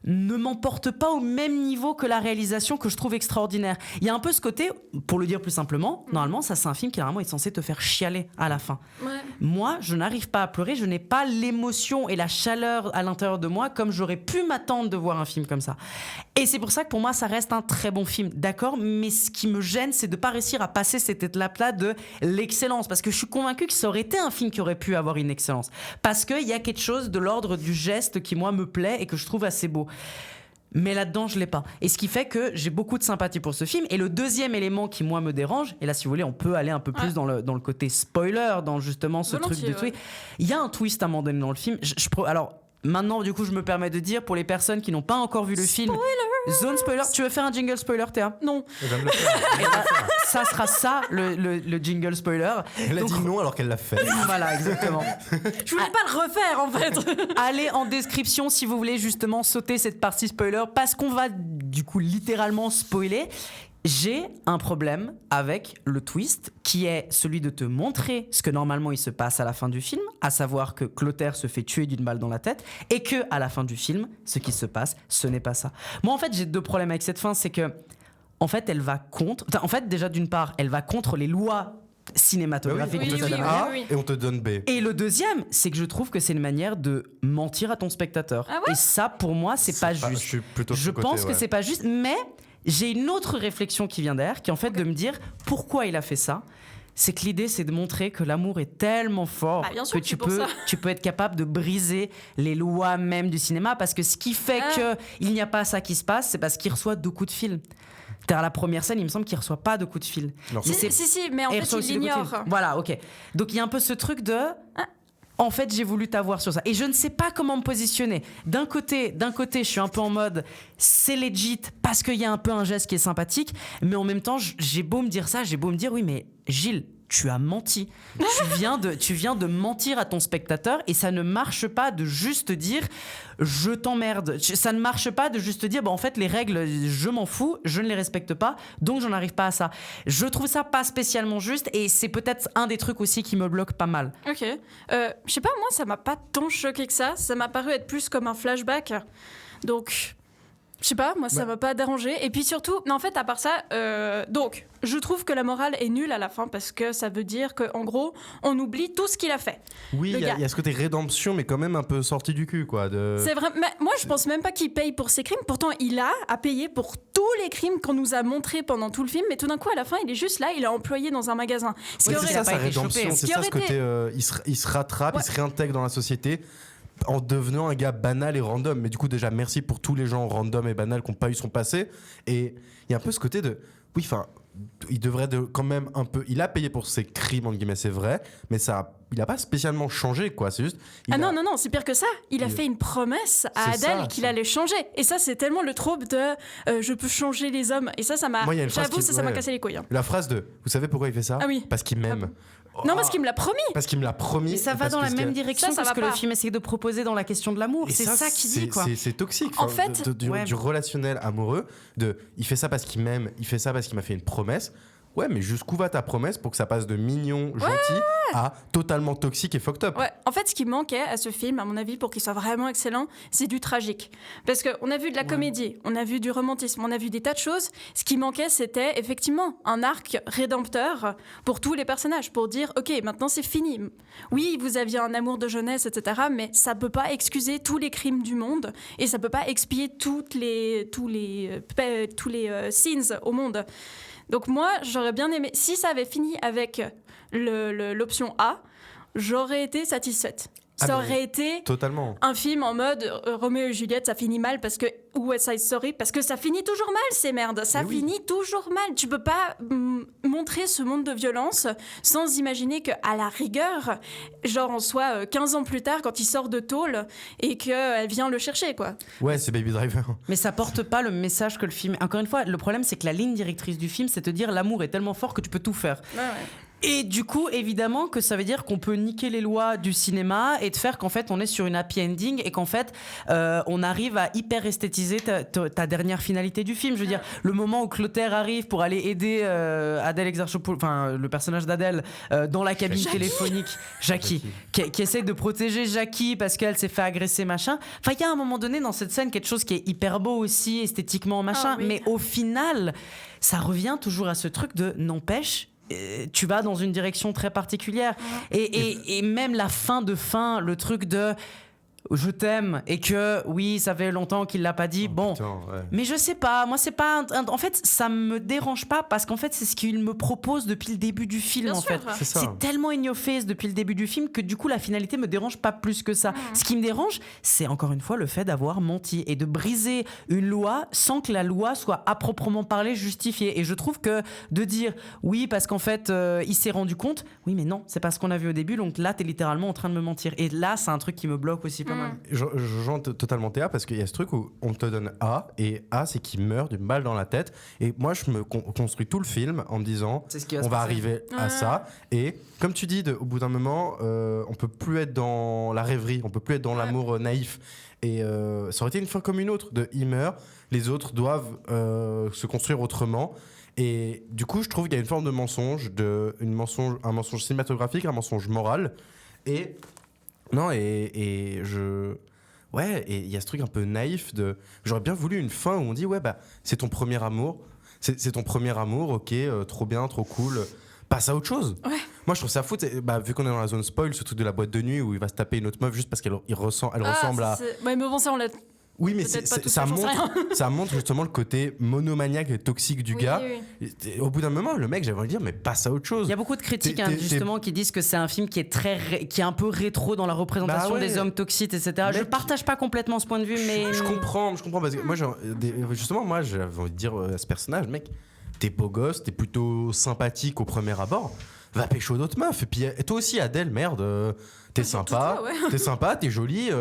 ne m'emporte pas au même niveau que la réalisation que je trouve extraordinaire. Il y a un peu ce côté, pour le dire plus simplement, normalement ça c'est un film qui normalement est censé te faire chialer à la fin. Ouais. Moi, je n'arrive pas à pleurer, je n'ai pas l'émotion et la chaleur à l'intérieur de moi comme j'aurais pu m'attendre de voir un film comme ça. Et c'est pour ça que pour moi, ça reste un très bon film, d'accord ? Mais ce qui me gêne, c'est de ne pas réussir à passer cette étape-là de l'excellence. Parce que je suis convaincu que ça aurait été un film qui aurait pu avoir une excellence. Parce qu'il y a quelque chose de l'ordre du geste qui, moi, me plaît et que je trouve assez beau. Mais là-dedans, je l'ai pas. Et ce qui fait que j'ai beaucoup de sympathie pour ce film. Et le deuxième élément qui, moi, me dérange, et là, si vous voulez, on peut aller un peu plus dans le côté spoiler, dans justement ce truc de twist. Il y a un twist à un moment donné dans le film. Alors, maintenant, du coup, je me permets de dire, pour les personnes qui n'ont pas encore vu le film... Zone spoiler. Tu veux faire un jingle spoiler, Théa ? Non. Elle va me le faire. Et ben, ça sera ça, le jingle spoiler. Elle a Donc, dit non alors qu'elle l'a fait. Voilà, exactement. Je voulais pas le refaire en fait. Allez en description si vous voulez justement sauter cette partie spoiler parce qu'on va du coup littéralement spoiler. J'ai un problème avec le twist qui est celui de te montrer ce que normalement il se passe à la fin du film, à savoir que Clotaire se fait tuer d'une balle dans la tête et que à la fin du film, ce qui se passe, ce n'est pas ça. Moi en fait, j'ai deux problèmes avec cette fin, c'est que en fait, elle va contre déjà d'une part, elle va contre les lois cinématographique Oui, de oui, cette oui, année. oui. Et on te donne B. Et le deuxième, c'est que je trouve que c'est une manière de mentir à ton spectateur. Ah ouais Et ça, pour moi, c'est pas juste. Je suis plutôt de Je ce côté, pense que ouais. c'est pas juste, mais j'ai une autre réflexion qui vient derrière, qui est en fait de me dire pourquoi il a fait ça. C'est que l'idée, c'est de montrer que l'amour est tellement fort Bah, bien sûr que que c'est pour ça. tu peux être capable de briser les lois même du cinéma, parce que ce qui fait qu'il n'y a pas ça qui se passe, c'est parce qu'il reçoit 2 coups de fil. À la première scène, il me semble qu'il reçoit pas de coups de fil. Non, Mais Si, mais en et fait, reçoit il aussi des coups de l'ignore. fil. Voilà, ok. Donc il y a un peu ce truc de... En fait, j'ai voulu t'avoir sur ça. Et je ne sais pas comment me positionner. D'un côté, je suis un peu en mode c'est legit parce qu'il y a un peu un geste qui est sympathique. Mais en même temps, j'ai beau me dire ça, j'ai beau me dire oui, mais Gilles, tu as menti. Tu viens de mentir à ton spectateur et ça ne marche pas de juste dire je t'emmerde. Ça ne marche pas de juste dire en fait les règles je m'en fous, je ne les respecte pas, donc j'en arrive pas à ça. Je trouve ça pas spécialement juste et c'est peut-être un des trucs aussi qui me bloque pas mal. Ok. Je sais pas, moi, ça m'a pas tant choqué que ça. Ça m'a paru être plus comme un flashback. Donc, je sais pas, moi, ça m'a pas dérangé. Et puis surtout, en fait, à part ça, donc, je trouve que la morale est nulle à la fin parce que ça veut dire qu'en gros, on oublie tout ce qu'il a fait. Oui, Le il y, gars. a ce côté rédemption, mais quand même un peu sorti du cul, quoi. C'est vrai. Mais moi, je pense même pas qu'il paye pour ses crimes. Pourtant, il a à payer pour tous les crimes qu'on nous a montrés pendant tout le film. Mais tout d'un coup, à la fin, il est juste là, il est employé dans un magasin. Ce qui Ouais, aurait- c'est ça pas sa été rédemption, chopé. c'est Ce qui ça aurait ce côté. Il se rattrape, Ouais. il se réintègre dans la société en devenant un gars banal et random. Mais du coup, déjà, merci pour tous les gens random et banals qui n'ont pas eu son passé. Et il y a un peu ce côté de. Oui, enfin, il devrait quand même un peu. Il a payé pour ses crimes, entre guillemets, c'est vrai, mais il n'a pas spécialement changé, quoi. C'est juste. Non, c'est pire que ça. Il a fait une promesse à C'est ça, Adèle qu'il allait changer. Et ça, c'est tellement le trope de je peux changer les hommes. Et ça m'a. Moi, il y a une phrase J'avoue, qui- ça m'a ouais. cassé les couilles. Hein. La phrase de. Vous savez pourquoi il fait ça ? Ah oui. Parce qu'il m'aime. Non, parce qu'il me l'a promis. Parce qu'il me l'a promis. Mais ça va parce dans que la ce même que- direction Ça que ce va que pas. le film essaie de proposer dans la question de l'amour. Et C'est ça qu'il dit, quoi. C'est toxique. En Enfin, fait, du relationnel amoureux, il fait ça parce qu'il m'aime, il fait ça parce qu'il m'a fait une promesse. ouais, mais jusqu'où va ta promesse pour que ça passe de mignon, gentil à totalement toxique et fucked up. Ouais, en fait, ce qui manquait à ce film, à mon avis, pour qu'il soit vraiment excellent, c'est du tragique. Parce qu'on a vu de la comédie, on a vu du romantisme, on a vu des tas de choses. Ce qui manquait, c'était effectivement un arc rédempteur pour tous les personnages, pour dire, OK, maintenant c'est fini. Oui, vous aviez un amour de jeunesse, etc., mais ça peut pas excuser tous les crimes du monde et ça peut pas expier tous les sins au monde. Donc moi, j'aurais bien aimé, si ça avait fini avec l'option A, j'aurais été satisfaite. Ça aurait été Totalement. un film en mode Roméo et Juliette, ça finit mal parce que ou West Side Story parce que ça finit toujours mal ces merdes. Ça finit toujours mal. Tu peux pas montrer ce monde de violence sans imaginer que à la rigueur, genre on soit 15 ans plus tard quand il sort de tôle et qu'elle vient le chercher quoi. Ouais, c'est Baby Driver. Mais ça porte pas le message que le film. Encore une fois, le problème c'est que la ligne directrice du film, c'est te dire l'amour est tellement fort que tu peux tout faire. Ouais. Et du coup, évidemment que ça veut dire qu'on peut niquer les lois du cinéma et de faire qu'en fait on est sur une happy ending et qu'en fait on arrive à hyper esthétiser ta dernière finalité du film. Je veux dire, le moment où Clotaire arrive pour aller aider Adèle Exarchopoulos, enfin le personnage d'Adèle dans la cabine téléphonique, Jackie. Qui essaie de protéger Jackie parce qu'elle s'est fait agresser machin. Enfin, il y a un moment donné dans cette scène quelque chose qui est hyper beau aussi esthétiquement machin, mais au final ça revient toujours à ce truc de n'empêche. Tu vas dans une direction très particulière et même la fin, le truc de je t'aime et que oui ça fait longtemps qu'il l'a pas dit mais je sais pas, moi c'est pas en fait ça me dérange pas parce qu'en fait c'est ce qu'il me propose depuis le début du film. Bien en sûr, fait c'est tellement in your face depuis le début du film que du coup la finalité me dérange pas plus que ça. Ce qui me dérange c'est encore une fois le fait d'avoir menti et de briser une loi sans que la loi soit à proprement parler justifiée. Et je trouve que de dire oui parce qu'en fait il s'est rendu compte, oui mais non c'est pas ce qu'on a vu au début, donc là t'es littéralement en train de me mentir. Et là c'est un truc qui me bloque aussi pas mal. Je rejoins totalement Théa parce qu'il y a ce truc où on te donne A et A c'est qu'il meurt d'une balle dans la tête et moi je me construis tout le film en me disant on va arriver à ça et comme tu dis au bout d'un moment on peut plus être dans la rêverie, on peut plus être dans l'amour naïf et ça aurait été une fin comme une autre de il meurt, les autres doivent se construire autrement. Et du coup je trouve qu'il y a une forme de mensonge, un mensonge cinématographique, un mensonge moral et non, et il y a ce truc un peu naïf de j'aurais bien voulu une fin où on dit ouais bah c'est ton premier amour, c'est ton premier amour, ok, trop bien, trop cool, passe à autre chose. Moi je trouve ça fou, vu qu'on est dans la zone spoil, ce truc de la boîte de nuit où il va se taper une autre meuf juste parce qu'elle ressemble à ouais, mais bon ça on l'a. Oui, mais ça montre justement le côté monomaniaque et toxique du gars. Oui. Au bout d'un moment, le mec, j'avais envie de dire, mais passe à autre chose. Il y a beaucoup de critiques justement qui disent que c'est un film qui est un peu rétro dans la représentation des hommes toxiques, etc. Je partage pas complètement ce point de vue, mais je comprends parce que moi, j'avais envie de dire à ce personnage, mec, t'es beau gosse, t'es plutôt sympathique au premier abord. Va pécho d'autres meufs. Et puis toi aussi, Adèle, merde, t'es sympa, t'es jolie.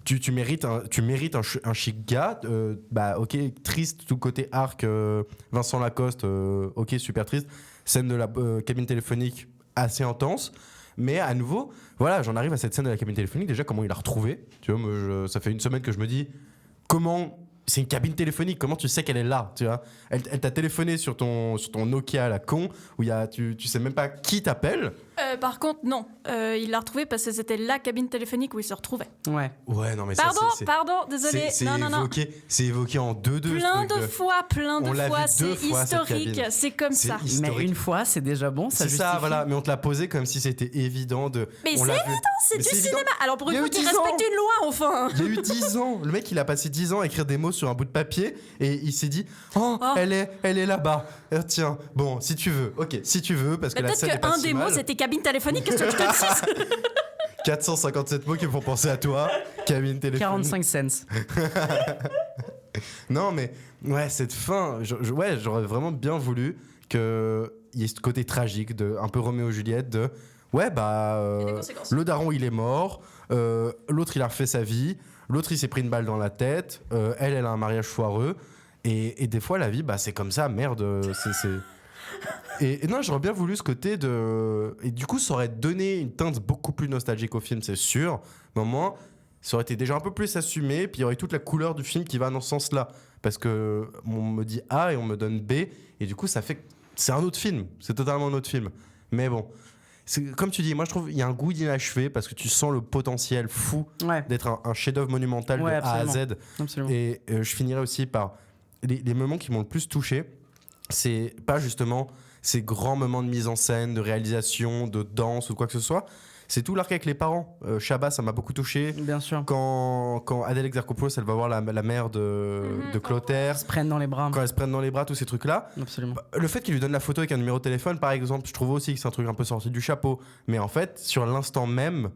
Tu mérites un chic gars, ok, triste tout côté arc, Vincent Lacoste, ok, super triste, scène de la cabine téléphonique assez intense, mais à nouveau, voilà, j'en arrive à cette scène de la cabine téléphonique, déjà comment il l'a retrouvée, tu vois, moi, ça fait une semaine que je me dis, comment, c'est une cabine téléphonique, comment tu sais qu'elle est là, tu vois, elle t'a téléphoné sur ton Nokia à la con, où tu sais même pas qui t'appelle. Par contre, non. Il l'a retrouvée parce que c'était la cabine téléphonique où il se retrouvait. Ouais, non, mais Pardon, désolé. C'est évoqué en deux. Plein de fois, c'est historique, c'est comme ça. Mais une fois, c'est déjà bon, ça justifie. C'est ça, voilà, mais on te l'a posé comme si c'était évident de... Mais c'est évident, c'est du cinéma. Alors pour une fois qu'il respecte une loi, enfin. Il y a eu 10 ans. Le mec, il a passé 10 ans à écrire des mots sur un bout de papier et il s'est dit, elle est là-bas. Tiens, bon, si tu veux, parce que la scène est pas si mal. Peut-être qu'un des mots, c'était cabine téléphonique, qu'est-ce que je te dis 457 mots qui me font penser à toi, cabine téléphonique. 45 cents. Non, mais ouais, cette fin, j'aurais vraiment bien voulu qu'il y ait ce côté tragique, un peu Roméo et Juliette, le daron il est mort, l'autre il a refait sa vie, l'autre il s'est pris une balle dans la tête, elle a un mariage foireux, et des fois la vie, c'est comme ça, merde, c'est... Et non, j'aurais bien voulu ce côté de... Et du coup, ça aurait donné une teinte beaucoup plus nostalgique au film, c'est sûr. Mais au moins, ça aurait été déjà un peu plus assumé. Puis il y aurait toute la couleur du film qui va dans ce sens-là. Parce qu'on me dit A et on me donne B. Et du coup, ça fait c'est un autre film, c'est totalement un autre film. Mais bon, comme tu dis, moi je trouve qu'il y a un goût d'inachevé parce que tu sens le potentiel fou d'être un chef-d'œuvre monumental de A à Z. Absolument. Et je finirai aussi par les moments qui m'ont le plus touché. C'est pas justement ces grands moments de mise en scène, de réalisation, de danse ou quoi que ce soit. C'est tout l'arc avec les parents. Shabba, ça m'a beaucoup touché. Bien sûr. Quand Adèle Exarchopoulos, elle va voir la mère de Clotaire. Ils se prennent dans les bras. Quand elle se prennent dans les bras, tous ces trucs-là. Absolument. Le fait qu'il lui donne la photo avec un numéro de téléphone, par exemple, je trouve aussi que c'est un truc un peu sorti du chapeau. Mais en fait, sur l'instant même,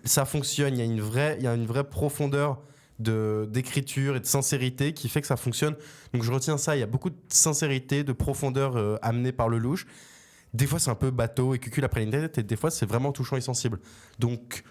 ça fonctionne. Il y a une vraie profondeur d'écriture et de sincérité qui fait que ça fonctionne. Donc je retiens ça. Il y a beaucoup de sincérité, de profondeur amenée par Lelouch. Des fois, c'est un peu bateau et cucul après l'internet, et des fois, c'est vraiment touchant et sensible. Donc,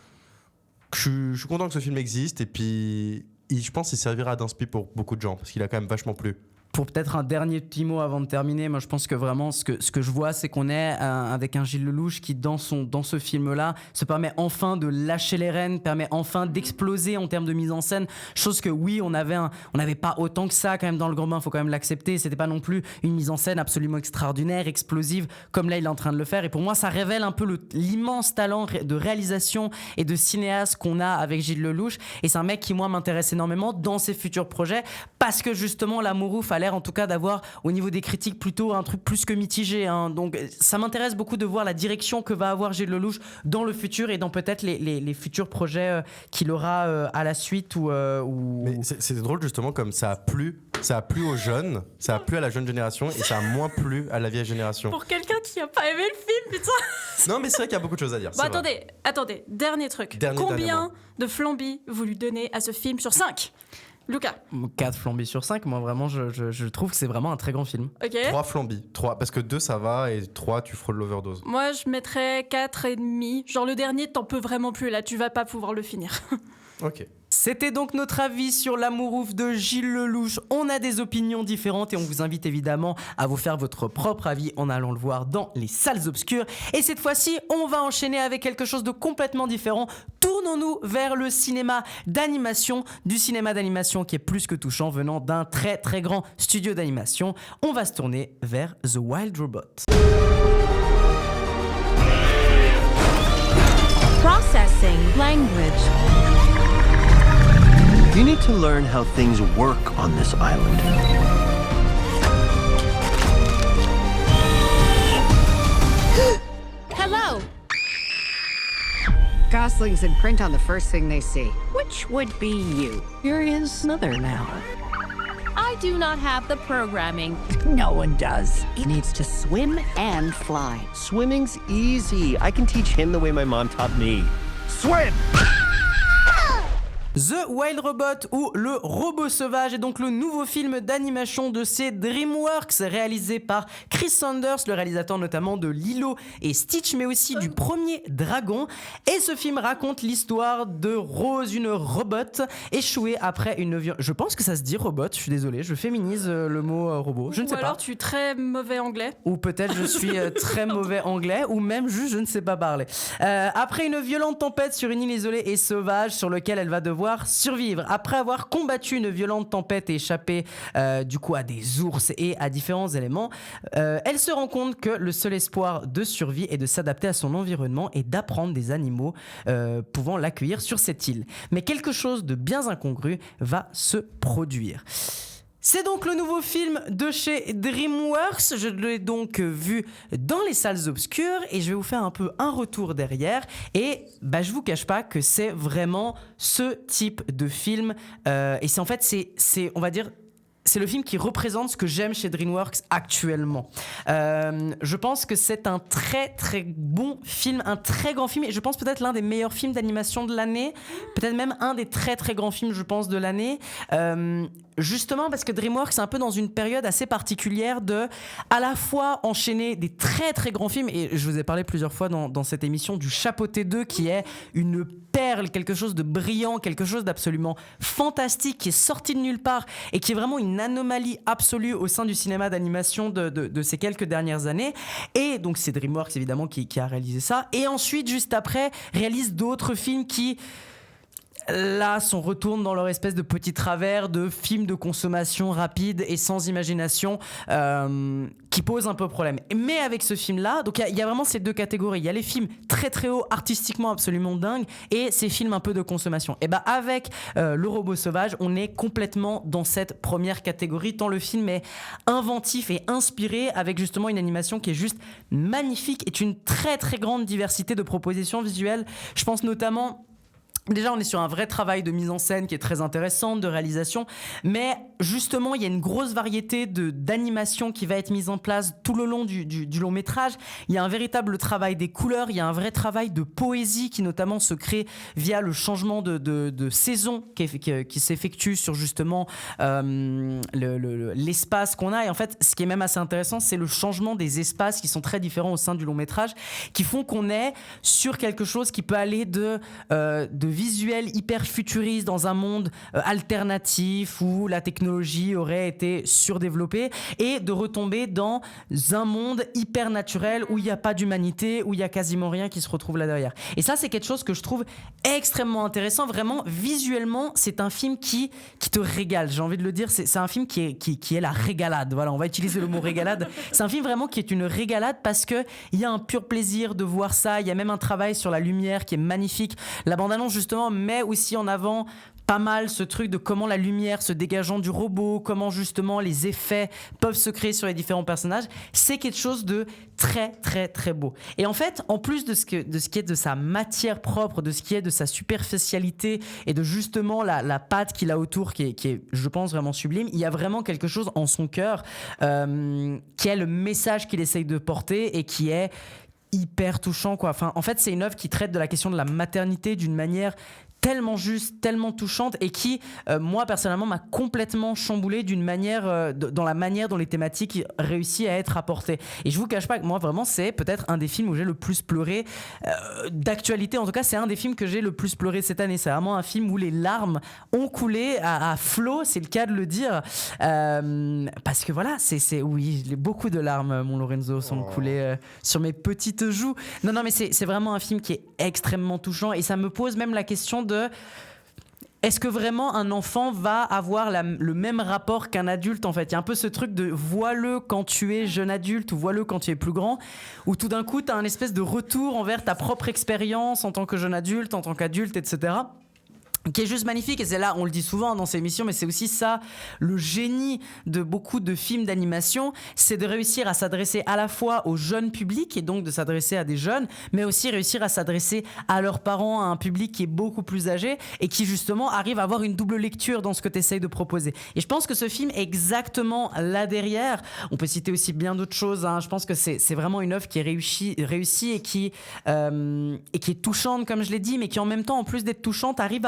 je suis content que ce film existe, et puis je pense qu'il servira d'inspi pour beaucoup de gens, parce qu'il a quand même vachement plu. Pour peut-être un dernier petit mot avant de terminer, moi je pense que vraiment ce que je vois, c'est qu'on est avec un Gilles Lelouch qui dans ce film-là se permet enfin de lâcher les rênes, permet enfin d'exploser en termes de mise en scène, chose que oui on n'avait pas autant que ça quand même dans Le Grand Bain, faut quand même l'accepter, c'était pas non plus une mise en scène absolument extraordinaire, explosive comme là il est en train de le faire, et pour moi ça révèle un peu l'immense talent de réalisation et de cinéaste qu'on a avec Gilles Lelouch, et c'est un mec qui moi m'intéresse énormément dans ses futurs projets parce que justement la Mourouf a l'air en tout cas d'avoir au niveau des critiques plutôt un truc plus que mitigé, hein. Donc ça m'intéresse beaucoup de voir la direction que va avoir Gilles Lelouch dans le futur et dans peut-être les futurs projets qu'il aura à la suite Mais c'est drôle justement comme ça a plu aux jeunes, ça a plu à la jeune génération et ça a moins plu à la vieille génération. Pour quelqu'un qui a pas aimé le film, putain. Non mais c'est vrai qu'il y a beaucoup de choses à dire. Bon, attendez, dernier truc. Combien de flambis vous lui donnez à ce film sur 5 ? Lucas. 4 flambis sur 5, moi vraiment je trouve que c'est vraiment un très grand film. Ok. 3 flambis, 3, parce que 2 ça va et 3 tu frôles l'overdose. Moi je mettrais 4,5. Genre le dernier t'en peux vraiment plus là, tu vas pas pouvoir le finir. Ok. C'était donc notre avis sur La Mourouf de Gilles Lelouch. On a des opinions différentes et on vous invite évidemment à vous faire votre propre avis en allant le voir dans les salles obscures. Et cette fois-ci, on va enchaîner avec quelque chose de complètement différent. Tournons-nous vers le cinéma d'animation, du cinéma d'animation qui est plus que touchant venant d'un très très grand studio d'animation. On va se tourner vers The Wild Robot. Processing language. You need to learn how things work on this island. Hello. Goslings in print on the first thing they see. Which would be you? You're his mother now. I do not have the programming. No one does. He needs to swim and fly. Swimming's easy. I can teach him the way my mom taught me. Swim! The Wild Robot ou Le Robot Sauvage est donc le nouveau film d'animation de chez DreamWorks réalisé par Chris Sanders, le réalisateur notamment de Lilo et Stitch, mais aussi du premier Dragon. Et ce film raconte l'histoire de Rose, une robot échouée après une violence. Je pense que ça se dit robot, je suis désolé, je féminise le mot robot, je ne sais pas. Ou alors tu es très mauvais anglais. Ou peut-être je suis très mauvais anglais, ou même juste je ne sais pas parler. Après une violente tempête sur une île isolée et sauvage sur laquelle elle va devoir survivre. Après avoir combattu une violente tempête et échappé du coup à des ours et à différents éléments, elle se rend compte que le seul espoir de survie est de s'adapter à son environnement et d'apprendre des animaux pouvant l'accueillir sur cette île. Mais quelque chose de bien incongru va se produire. C'est donc le nouveau film de chez DreamWorks. Je l'ai donc vu dans les salles obscures et je vais vous faire un peu un retour derrière. Et je vous cache pas que c'est vraiment ce type de film. Et c'est en fait, on va dire, c'est le film qui représente ce que j'aime chez DreamWorks actuellement. Je pense que c'est un très très bon film, un très grand film, et je pense peut-être l'un des meilleurs films d'animation de l'année, peut-être même un des très très grands films, je pense, de l'année. Justement parce que DreamWorks est un peu dans une période assez particulière de à la fois enchaîner des très très grands films, et je vous ai parlé plusieurs fois dans cette émission du Chapeauté 2 qui est une perle, quelque chose de brillant, quelque chose d'absolument fantastique qui est sorti de nulle part et qui est vraiment une anomalie absolue au sein du cinéma d'animation de ces quelques dernières années. Et donc c'est DreamWorks évidemment qui a réalisé ça, et ensuite juste après réalise d'autres films qui là, on retourne dans leur espèce de petit travers de films de consommation rapide et sans imagination qui pose un peu problème. Mais avec ce film-là, donc il y a vraiment ces deux catégories. Il y a les films très très hauts, artistiquement absolument dingues, et ces films un peu de consommation. Et bah avec Le Robot Sauvage, on est complètement dans cette première catégorie, tant le film est inventif et inspiré, avec justement une animation qui est juste magnifique et une très très grande diversité de propositions visuelles. Je pense notamment... Déjà, on est sur un vrai travail de mise en scène qui est très intéressant, de réalisation, mais justement, il y a une grosse variété d'animation qui va être mise en place tout le long du long métrage. Il y a un véritable travail des couleurs, il y a un vrai travail de poésie qui notamment se crée via le changement de saison qui s'effectue sur justement l'espace qu'on a. Et en fait, ce qui est même assez intéressant, c'est le changement des espaces qui sont très différents au sein du long métrage, qui font qu'on est sur quelque chose qui peut aller de visuel hyper futuriste dans un monde alternatif où la technologie aurait été surdéveloppée, et de retomber dans un monde hyper naturel où il n'y a pas d'humanité, où il y a quasiment rien qui se retrouve là derrière. Et ça, c'est quelque chose que je trouve extrêmement intéressant. Vraiment, visuellement, c'est un film qui te régale. J'ai envie de le dire, c'est un film qui est la régalade. Voilà, on va utiliser le mot régalade. C'est un film vraiment qui est une régalade parce que il y a un pur plaisir de voir ça. Il y a même un travail sur la lumière qui est magnifique. La bande-annonce justement met aussi en avant pas mal ce truc de comment la lumière se dégageant du robot, comment justement les effets peuvent se créer sur les différents personnages. C'est quelque chose de très très très beau. Et en fait, en plus de ce qui est de sa matière propre, de ce qui est de sa superficialité et de justement la patte qu'il a autour qui est, je pense, vraiment sublime, il y a vraiment quelque chose en son cœur qui est le message qu'il essaye de porter et qui est hyper touchant, quoi. Enfin, en fait, c'est une œuvre qui traite de la question de la maternité d'une manière tellement juste, tellement touchante, et qui, moi personnellement, m'a complètement chamboulé d'une manière, dans la manière dont les thématiques réussissent à être apportées. Et je vous cache pas que moi, vraiment, c'est peut-être un des films où j'ai le plus pleuré, d'actualité en tout cas. C'est un des films que j'ai le plus pleuré cette année. C'est vraiment un film où les larmes ont coulé à flot, c'est le cas de le dire, parce que voilà, oui, beaucoup de larmes, mon Lorenzo, sont coulées sur mes petites joues. Non, mais c'est vraiment un film qui est extrêmement touchant, et ça me pose même la question de est-ce que vraiment un enfant va avoir le même rapport qu'un adulte, en fait. Il y a un peu ce truc de vois-le quand tu es jeune adulte ou vois-le quand tu es plus grand, où tout d'un coup tu as un espèce de retour envers ta propre expérience en tant que jeune adulte, en tant qu'adulte, etc., qui est juste magnifique. Et c'est là, on le dit souvent dans ces émissions, mais c'est aussi ça le génie de beaucoup de films d'animation, c'est de réussir à s'adresser à la fois au jeune public, et donc de s'adresser à des jeunes, mais aussi réussir à s'adresser à leurs parents, à un public qui est beaucoup plus âgé, et qui justement arrive à avoir une double lecture dans ce que tu essayes de proposer. Et je pense que ce film est exactement là derrière. On peut citer aussi bien d'autres choses, hein. Je pense que c'est vraiment une œuvre qui est réussie et qui est touchante, comme je l'ai dit, mais qui en même temps, en plus d'être touchante, arrive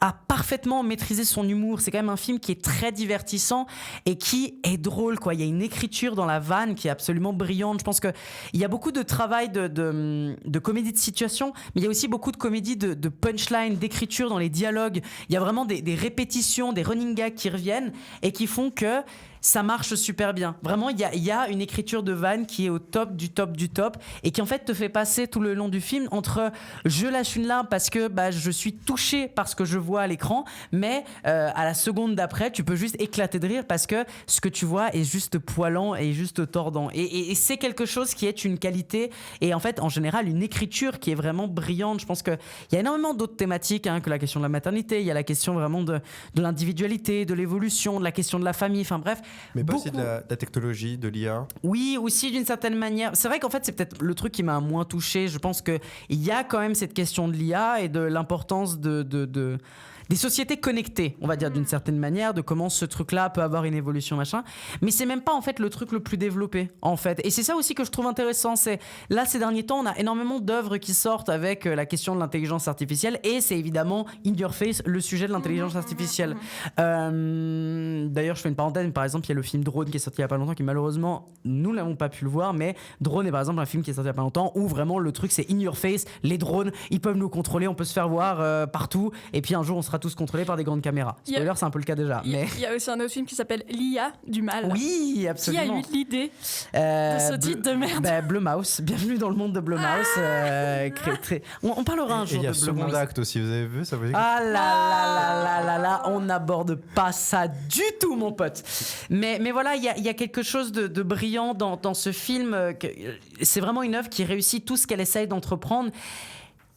à parfaitement maîtriser son humour. C'est quand même un film qui est très divertissant et qui est drôle, quoi. Il y a une écriture dans la vanne qui est absolument brillante. Je pense qu'il y a beaucoup de travail de comédie de situation, mais il y a aussi beaucoup de comédie de punchline, d'écriture dans les dialogues. Il y a vraiment des répétitions, des running gags qui reviennent et qui font que ça marche super bien. Vraiment, il y a une écriture de vanne qui est au top du top du top, et qui en fait te fait passer tout le long du film entre je lâche une larme parce que je suis touché par ce que je vois à l'écran, mais à la seconde d'après tu peux juste éclater de rire parce que ce que tu vois est juste poilant et juste tordant, et c'est quelque chose qui est une qualité, et en fait en général une écriture qui est vraiment brillante. Je pense qu'il y a énormément d'autres thématiques, hein, que la question de la maternité. Il y a la question vraiment de l'individualité, de l'évolution, de la question de la famille, enfin bref. Mais pas aussi de la technologie, de l'IA. Oui, aussi d'une certaine manière. C'est vrai qu'en fait, c'est peut-être le truc qui m'a moins touché. Je pense qu'il y a quand même cette question de l'IA et de l'importance des sociétés connectées, on va dire d'une certaine manière, de comment ce truc-là peut avoir une évolution, machin. Mais c'est même pas en fait le truc le plus développé, en fait. Et c'est ça aussi que je trouve intéressant. C'est là, ces derniers temps, on a énormément d'œuvres qui sortent avec la question de l'intelligence artificielle, et c'est évidemment in your face le sujet de l'intelligence artificielle. D'ailleurs, je fais une parenthèse, mais par exemple, il y a le film Drone qui est sorti il y a pas longtemps, qui malheureusement nous n'avons pas pu le voir, mais Drone est par exemple un film qui est sorti il y a pas longtemps où vraiment le truc c'est in your face, les drones ils peuvent nous contrôler, on peut se faire voir partout, et puis un jour on sera sera tous contrôlés par des grandes caméras. Il y a- Spoiler, c'est un peu le cas déjà. Il Mais y a aussi un autre film qui s'appelle L'IA du mal. oui, Qui a absolument. eu l'idée Euh, de ce titre de merde? Blumhouse, bienvenue dans le monde de Blumhouse. On parlera un Et jour il y a de second Blumhouse. acte aussi, vous avez vu ça veut dire Ah là là là là là là, on n'aborde pas ça du tout, mon pote. Mais voilà, il y a quelque chose de brillant dans ce film. C'est vraiment une œuvre qui réussit tout ce qu'elle essaye d'entreprendre.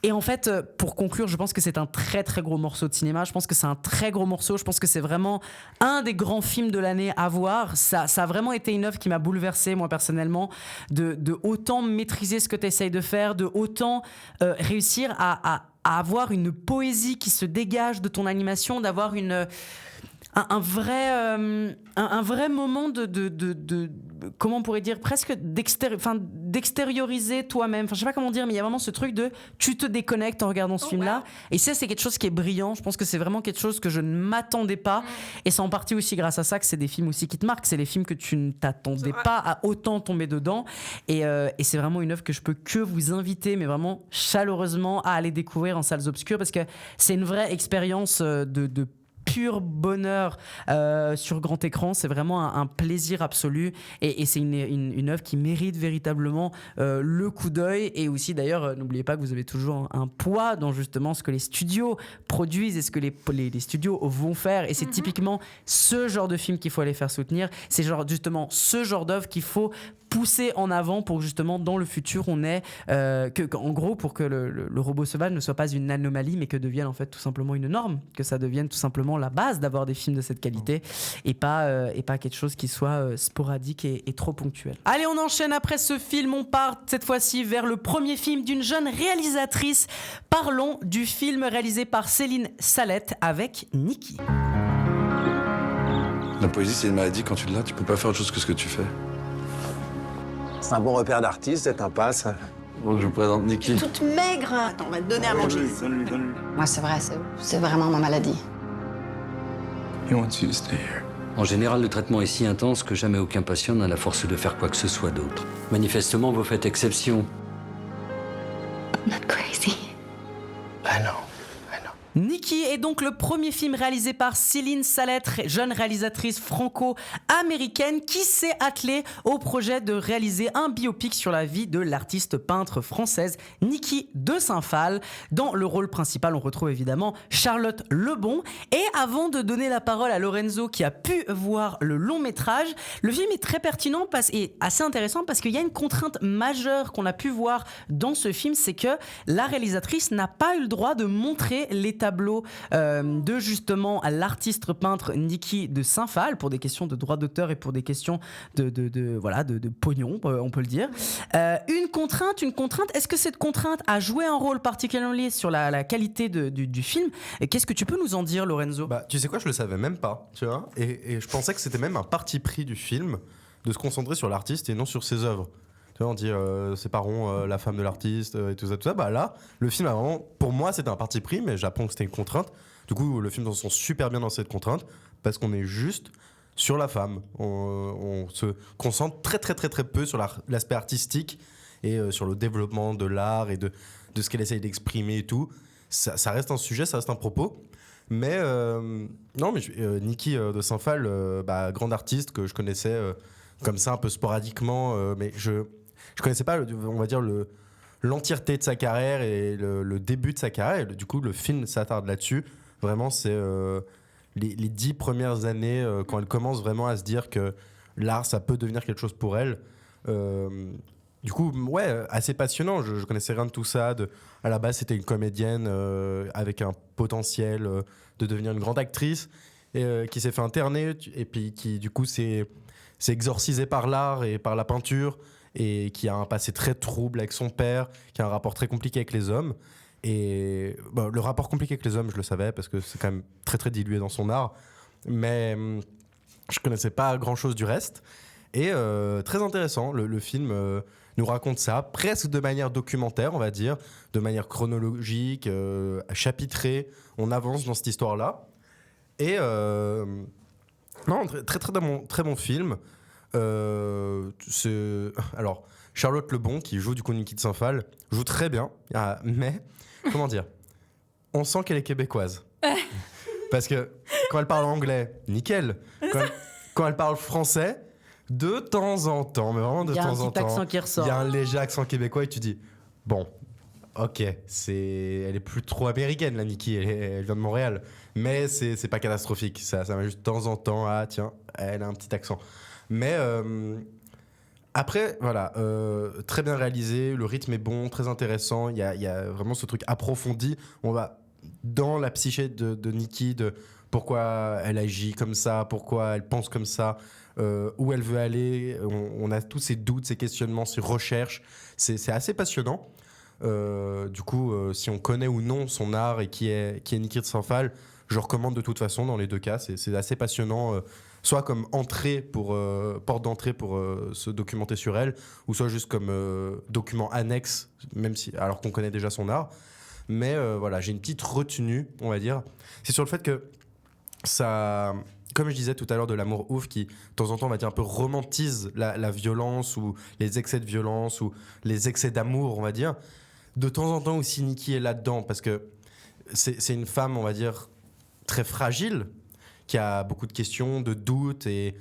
Et en fait, pour conclure, je pense que c'est un très très gros morceau de cinéma. Je pense que c'est un très gros morceau. Je pense que c'est vraiment un des grands films de l'année à voir. Ça a vraiment été une œuvre qui m'a bouleversé, moi personnellement, de autant maîtriser ce que tu essayes de faire, de autant réussir à avoir une poésie qui se dégage de ton animation, d'avoir un vrai moment de comment on pourrait dire, presque d'extérioriser toi-même. Enfin, je sais pas comment dire, mais il y a vraiment ce truc de tu te déconnectes en regardant ce film-là. Et ça, c'est quelque chose qui est brillant. Je pense que c'est vraiment quelque chose que je ne m'attendais pas. Et c'est en partie aussi grâce à ça que c'est des films aussi qui te marquent. C'est les films que tu ne t'attendais pas à autant tomber dedans. Et c'est vraiment une œuvre que je peux que vous inviter, mais vraiment chaleureusement, à aller découvrir en salles obscures, parce que c'est une vraie expérience de pur bonheur sur grand écran. C'est vraiment un plaisir absolu, et c'est une œuvre qui mérite véritablement le coup d'œil. Et aussi d'ailleurs, n'oubliez pas que vous avez toujours un poids dans justement ce que les studios produisent et ce que les studios vont faire, et c'est typiquement ce genre de film qu'il faut aller faire soutenir. C'est justement ce genre d'œuvre qu'il faut pousser en avant pour justement dans le futur on ait en gros, pour que le robot sauvage ne soit pas une anomalie, mais que devienne en fait tout simplement une norme, que ça devienne tout simplement la base d'avoir des films de cette qualité, et pas quelque chose qui soit sporadique et trop ponctuel. Allez, on enchaîne après ce film. On part cette fois-ci vers le premier film d'une jeune réalisatrice. Parlons du film réalisé par Céline Salette avec Nikki. La poésie, c'est une maladie. Quand tu l'as, tu peux pas faire autre chose que ce que tu fais. C'est un bon repère d'artiste, cette impasse. Donc je vous présente Nikki. Toute maigre. Attends, on va te donner à manger. Donne-lui. Moi, c'est vrai, c'est vraiment ma maladie. He wants you to stay here. En général, le traitement est si intense que jamais aucun patient n'a la force de faire quoi que ce soit d'autre. Manifestement, vous faites exception. I'm not crazy. I know. Nikki est donc le premier film réalisé par Céline Salette, jeune réalisatrice franco-américaine qui s'est attelée au projet de réaliser un biopic sur la vie de l'artiste peintre française Nikki de Saint-Phal. Dans le rôle principal, on retrouve évidemment Charlotte Lebon. Et avant de donner la parole à Lorenzo qui a pu voir le long métrage, le film est très pertinent et assez intéressant parce qu'il y a une contrainte majeure qu'on a pu voir dans ce film, c'est que la réalisatrice n'a pas eu le droit de montrer les tableaux de justement l'artiste peintre Nikki de Saint-Phal pour des questions de droit d'auteur et pour des questions de pognon, on peut le dire. Une contrainte, est-ce que cette contrainte a joué un rôle particulier sur la qualité du film? Qu'est-ce que tu peux nous en dire, Lorenzo? Tu sais quoi, je le savais même pas, tu vois, et je pensais que c'était même un parti pris du film de se concentrer sur l'artiste et non sur ses œuvres. Tu vois, on dit séparons la femme de l'artiste et tout ça. Bah là, le film a vraiment, pour moi, c'était un parti pris, mais j'apprends que c'était une contrainte. Du coup, le film s'en sort super bien dans cette contrainte parce qu'on est juste sur la femme. On se concentre très très très très peu sur l'aspect artistique et sur le développement de l'art et de ce qu'elle essaye d'exprimer et tout. Ça reste un sujet, ça reste un propos. Mais non, mais Nikki de Saint-Phal, grande artiste que je connaissais comme ça un peu sporadiquement, mais je connaissais pas, on va dire, l'entièreté de sa carrière et le début de sa carrière. Et du coup, le film s'attarde là-dessus. Vraiment, c'est les 10 premières années, quand elle commence vraiment à se dire que l'art, ça peut devenir quelque chose pour elle. Du coup, ouais, assez passionnant. Je connaissais rien de tout ça. À la base, c'était une comédienne avec un potentiel de devenir une grande actrice, et qui s'est fait interner, et puis qui, du coup, s'est exorcisée par l'art et par la peinture, et qui a un passé très trouble avec son père, qui a un rapport très compliqué avec les hommes. Et le rapport compliqué avec les hommes, je le savais, parce que c'est quand même très très dilué dans son art, mais je connaissais pas grand chose du reste. Et très intéressant, le film nous raconte ça presque de manière documentaire, on va dire, de manière chronologique, chapitrée. On avance dans cette histoire-là. Et non, très bon film. Alors, Charlotte Lebon, qui joue du coup Nikki de Saint-Phal, joue très bien, mais comment dire, on sent qu'elle est québécoise. Parce que quand elle parle anglais, nickel. Quand elle parle français, de temps en temps, mais vraiment de temps en temps, il y a un petit accent qui ressort. Il y a un léger accent québécois et tu dis, bon, ok, elle est plus trop américaine, la Nikki, elle vient de Montréal. Mais c'est pas catastrophique, ça m'a juste de temps en temps, ah tiens, elle a un petit accent. Mais après, voilà, très bien réalisé, le rythme est bon, très intéressant, il y a vraiment ce truc approfondi. On va dans la psyché de Nikki, de pourquoi elle agit comme ça, pourquoi elle pense comme ça, où elle veut aller. On a tous ces doutes, ces questionnements, ces recherches. C'est assez passionnant. Du coup, si on connaît ou non son art et qui est Nikki Tsafal, je recommande de toute façon dans les deux cas. C'est assez passionnant, soit comme porte d'entrée pour se documenter sur elle, ou soit juste comme document annexe, même si, alors qu'on connaît déjà son art. Mais voilà, j'ai une petite retenue, on va dire. C'est sur le fait que ça, comme je disais tout à l'heure de l'amour ouf, qui de temps en temps, on va dire, un peu romantise la violence ou les excès de violence ou les excès d'amour, on va dire. De temps en temps aussi, Nikki est là-dedans parce que c'est une femme, on va dire, très fragile, qui a beaucoup de questions, de doutes et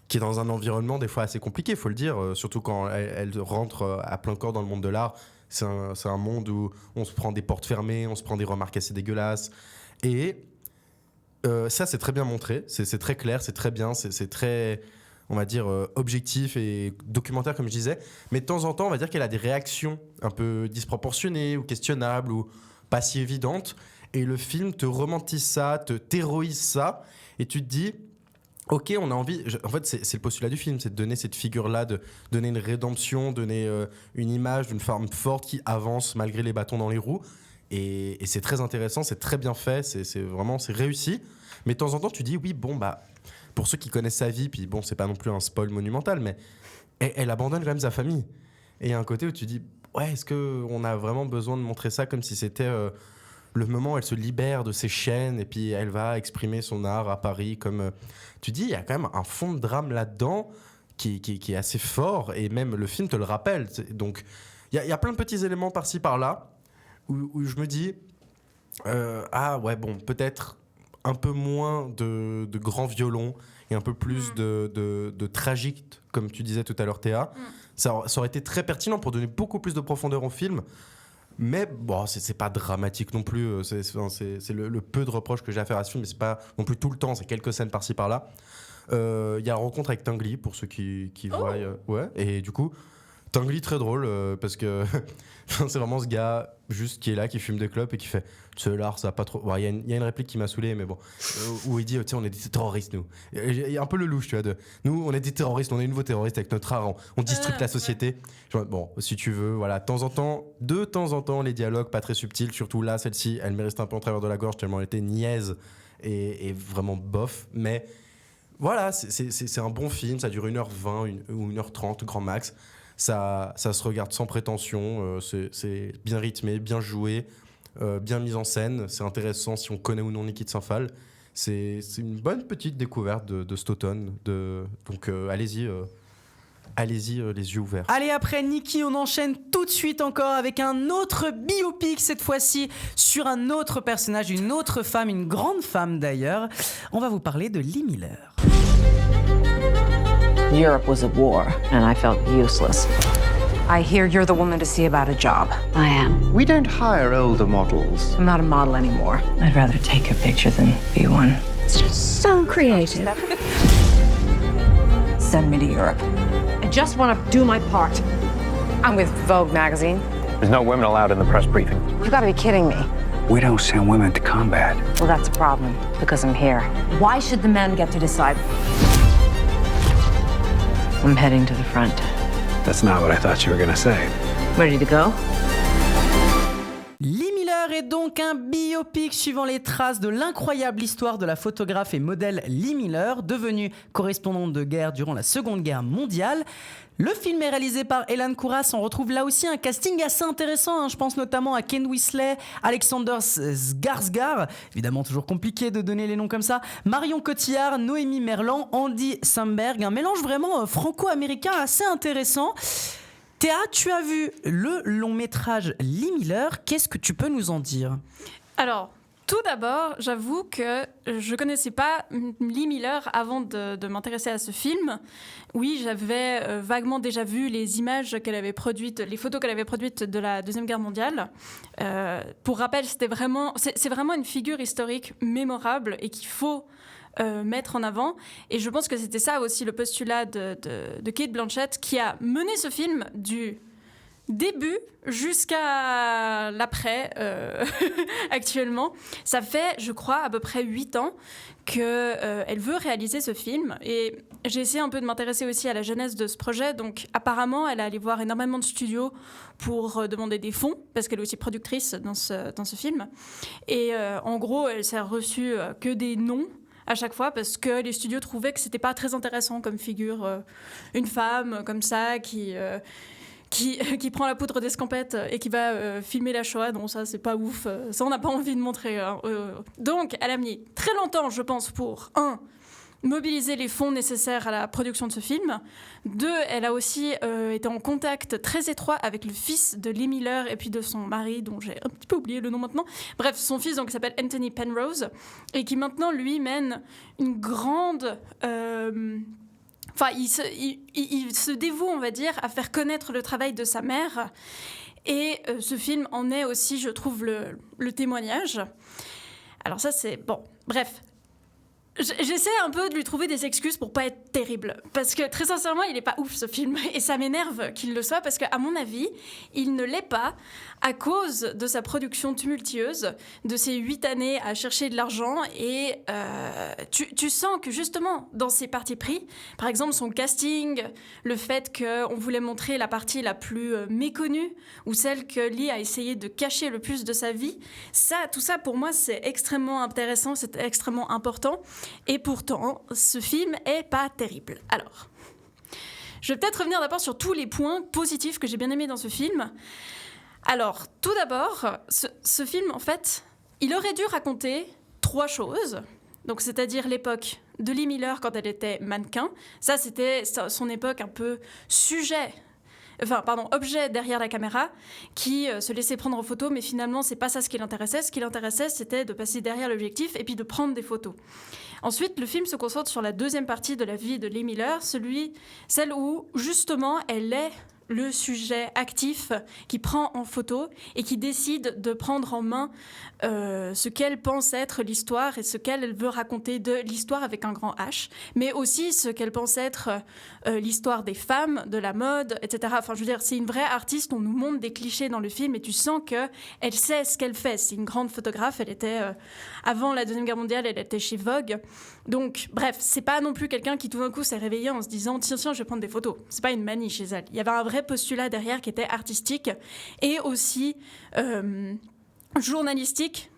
qui est dans un environnement des fois assez compliqué, il faut le dire, surtout quand elle rentre à plein corps dans le monde de l'art. C'est un monde où on se prend des portes fermées, on se prend des remarques assez dégueulasses. Et ça, c'est très bien montré, c'est très clair, c'est très bien, c'est très, on va dire, objectif et documentaire, comme je disais. Mais de temps en temps, on va dire qu'elle a des réactions un peu disproportionnées ou questionnables ou pas si évidentes. Et le film te romantise ça, te terrorise ça. Et tu te dis, ok, on a envie... En fait, c'est le postulat du film, c'est de donner cette figure-là, de donner une rédemption, donner une image d'une femme forte qui avance malgré les bâtons dans les roues. Et c'est très intéressant, c'est très bien fait, c'est vraiment réussi. Mais de temps en temps, tu dis, oui, bon, bah, pour ceux qui connaissent sa vie, puis bon, c'est pas non plus un spoil monumental, mais elle abandonne quand même sa famille. Et il y a un côté où tu dis, ouais, est-ce qu'on a vraiment besoin de montrer ça comme si c'était le moment où elle se libère de ses chaînes et puis elle va exprimer son art à Paris comme... tu dis, il y a quand même un fond de drame là-dedans qui est assez fort et même le film te le rappelle. Donc, il y a plein de petits éléments par-ci, par-là où je me dis, ah ouais, bon, peut-être un peu moins de grands violons et un peu plus de tragique, comme tu disais tout à l'heure, Théa. Ça aurait été très pertinent pour donner beaucoup plus de profondeur au film. Mais bon, c'est pas dramatique non plus. C'est le peu de reproches que j'ai à faire à ce film, mais c'est pas non plus tout le temps. C'est quelques scènes par-ci par-là. Il y a Rencontre avec Tanguy pour ceux qui voient. Ouais. Et du coup, Tanguy très drôle parce que c'est vraiment ce gars juste qui est là, qui fume des clopes et qui fait ce l'art, ça va pas trop. Il y a une réplique qui m'a saoulé, mais bon, où il dit tu sais, on est des terroristes nous. Il y a un peu le louche, tu vois. Nous, on est des terroristes, on est des nouveaux terroristes avec notre art, on disrupte la société. Ouais. Bon, si tu veux, voilà, de temps en temps, les dialogues pas très subtils, surtout là, celle-ci, elle me reste un peu en travers de la gorge tellement elle était niaise et vraiment bof, mais voilà, c'est un bon film, ça dure 1h20 ou 1h30 grand max. Ça se regarde sans prétention, c'est bien rythmé, bien joué, bien mis en scène. C'est intéressant si on connaît ou non Nikki Tsafal. C'est une bonne petite découverte de cet automne. Donc allez-y, les yeux ouverts. Allez, après Nikki, on enchaîne tout de suite encore avec un autre biopic, cette fois-ci sur un autre personnage, une autre femme, une grande femme d'ailleurs. On va vous parler de Lee Miller. Europe was at war, and I felt useless. I hear you're the woman to see about a job. I am. We don't hire older models. I'm not a model anymore. I'd rather take a picture than be one. It's just so creative. Send me to Europe. I just want to do my part. I'm with Vogue magazine. There's no women allowed in the press briefing. You gotta be kidding me. We don't send women to combat. Well, that's a problem, because I'm here. Why should the men get to decide? I'm heading to the front. That's not what I thought you were gonna say. Ready to go? Lee Miller est donc un biopic suivant les traces de l'incroyable histoire de la photographe et modèle Lee Miller, devenue correspondante de guerre durant la Seconde Guerre mondiale. Le film est réalisé par Elan Kouras. On retrouve là aussi un casting assez intéressant. Je pense notamment à Ken Wisley, Alexander Skarsgård, évidemment toujours compliqué de donner les noms comme ça, Marion Cotillard, Noémie Merlan, Andy Samberg. Un mélange vraiment franco-américain assez intéressant. Théa, tu as vu le long métrage Lee Miller. Qu'est-ce que tu peux nous en dire ? Alors, Tout d'abord, j'avoue que je connaissais pas Lee Miller avant de m'intéresser à ce film. Oui, j'avais vaguement déjà vu les images qu'elle avait produites, les photos qu'elle avait produites de la Deuxième Guerre mondiale. Pour rappel, c'est vraiment une figure historique mémorable et qu'il faut mettre en avant. Et je pense que c'était ça aussi le postulat de Cate Blanchett qui a mené ce film du début jusqu'à l'après actuellement. Ça fait, je crois, à peu près 8 ans qu'elle veut réaliser ce film. Et j'ai essayé un peu de m'intéresser aussi à la genèse de ce projet. Donc apparemment, elle est allée voir énormément de studios pour demander des fonds, parce qu'elle est aussi productrice dans ce film. Et en gros, elle s'est reçue que des noms à chaque fois, parce que les studios trouvaient que c'était pas très intéressant comme figure, une femme comme ça qui prend la poudre d'escampette et qui va filmer la Shoah. Non, ça, c'est pas ouf. Ça, on n'a pas envie de montrer. Donc, elle a mis très longtemps, je pense, pour, 1, mobiliser les fonds nécessaires à la production de ce film. 2, elle a aussi été en contact très étroit avec le fils de Lee Miller et puis de son mari, dont j'ai un petit peu oublié le nom maintenant. Bref, son fils, donc, qui s'appelle Anthony Penrose, et qui maintenant, lui, mène une grande... Enfin, il se dévoue, on va dire, à faire connaître le travail de sa mère. Et ce film en est aussi, je trouve, le témoignage. Alors ça, c'est... Bon, bref. J'essaie un peu de lui trouver des excuses pour pas être terrible. Parce que, très sincèrement, il est pas ouf, ce film. Et ça m'énerve qu'il le soit, parce qu'à mon avis, il ne l'est pas à cause de sa production tumultueuse, de ses 8 années à chercher de l'argent. Et tu sens que, justement, dans ses partis pris, par exemple, son casting, le fait qu'on voulait montrer la partie la plus méconnue, ou celle que Lee a essayé de cacher le plus de sa vie, tout ça, pour moi, c'est extrêmement intéressant, c'est extrêmement important. Et pourtant, ce film est pas terrible. Alors, je vais peut-être revenir d'abord sur tous les points positifs que j'ai bien aimés dans ce film. Alors, tout d'abord, ce film, en fait, il aurait dû raconter 3 choses. Donc, c'est-à-dire l'époque de Lee Miller quand elle était mannequin. Ça, c'était son époque un peu objet derrière la caméra, qui se laissait prendre en photo, mais finalement, c'est pas ça ce qui l'intéressait. Ce qui l'intéressait, c'était de passer derrière l'objectif et puis de prendre des photos. Ensuite, le film se concentre sur la deuxième partie de la vie de Lee Miller, celle où, justement, elle est le sujet actif qui prend en photo et qui décide de prendre en main ce qu'elle pense être l'histoire et ce qu'elle veut raconter de l'histoire avec un grand H, mais aussi ce qu'elle pense être l'histoire des femmes, de la mode, etc. Enfin, je veux dire, c'est une vraie artiste, on nous montre des clichés dans le film et tu sens qu'elle sait ce qu'elle fait. C'est une grande photographe, elle était, avant la Deuxième Guerre mondiale, elle était chez Vogue. Donc, bref, c'est pas non plus quelqu'un qui tout d'un coup s'est réveillé en se disant « Tiens, je vais prendre des photos ». C'est pas une manie chez elle. Il y avait un vrai postulat derrière qui était artistique et aussi journalistique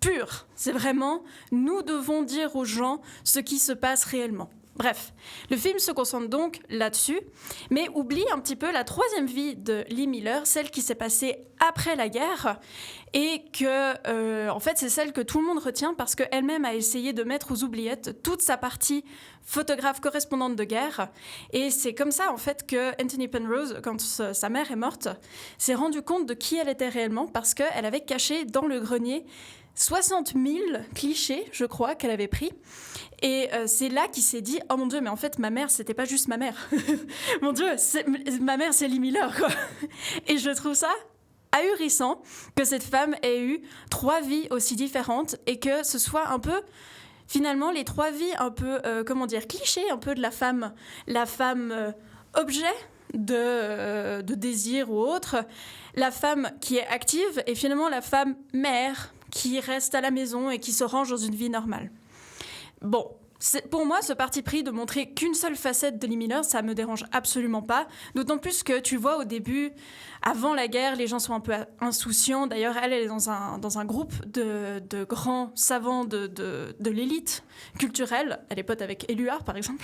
pur. C'est vraiment, nous devons dire aux gens ce qui se passe réellement. Bref, le film se concentre donc là-dessus, mais oublie un petit peu la troisième vie de Lee Miller, celle qui s'est passée après la guerre, et que, en fait, c'est celle que tout le monde retient parce qu'elle-même a essayé de mettre aux oubliettes toute sa partie photographe correspondante de guerre. Et c'est comme ça, en fait, que Anthony Penrose, quand sa mère est morte, s'est rendu compte de qui elle était réellement parce qu'elle avait caché dans le grenier 60 000 clichés, je crois, qu'elle avait pris. Et c'est là qu'il s'est dit « Oh mon Dieu, mais en fait, ma mère, c'était pas juste ma mère. Mon Dieu, ma mère, c'est Lee Miller, quoi. » Et je trouve ça ahurissant que cette femme ait eu 3 vies aussi différentes et que ce soit un peu, finalement, les 3 vies un peu, clichés, un peu de la femme objet de désir ou autre, la femme qui est active et finalement la femme mère qui reste à la maison et qui se range dans une vie normale. Bon, pour moi, ce parti pris de montrer qu'une seule facette de Lee Miller, ça me dérange absolument pas. D'autant plus que tu vois au début, avant la guerre, les gens sont un peu insouciants. D'ailleurs, elle est dans un groupe de grands savants de l'élite culturelle. Elle est pote avec Éluard, par exemple.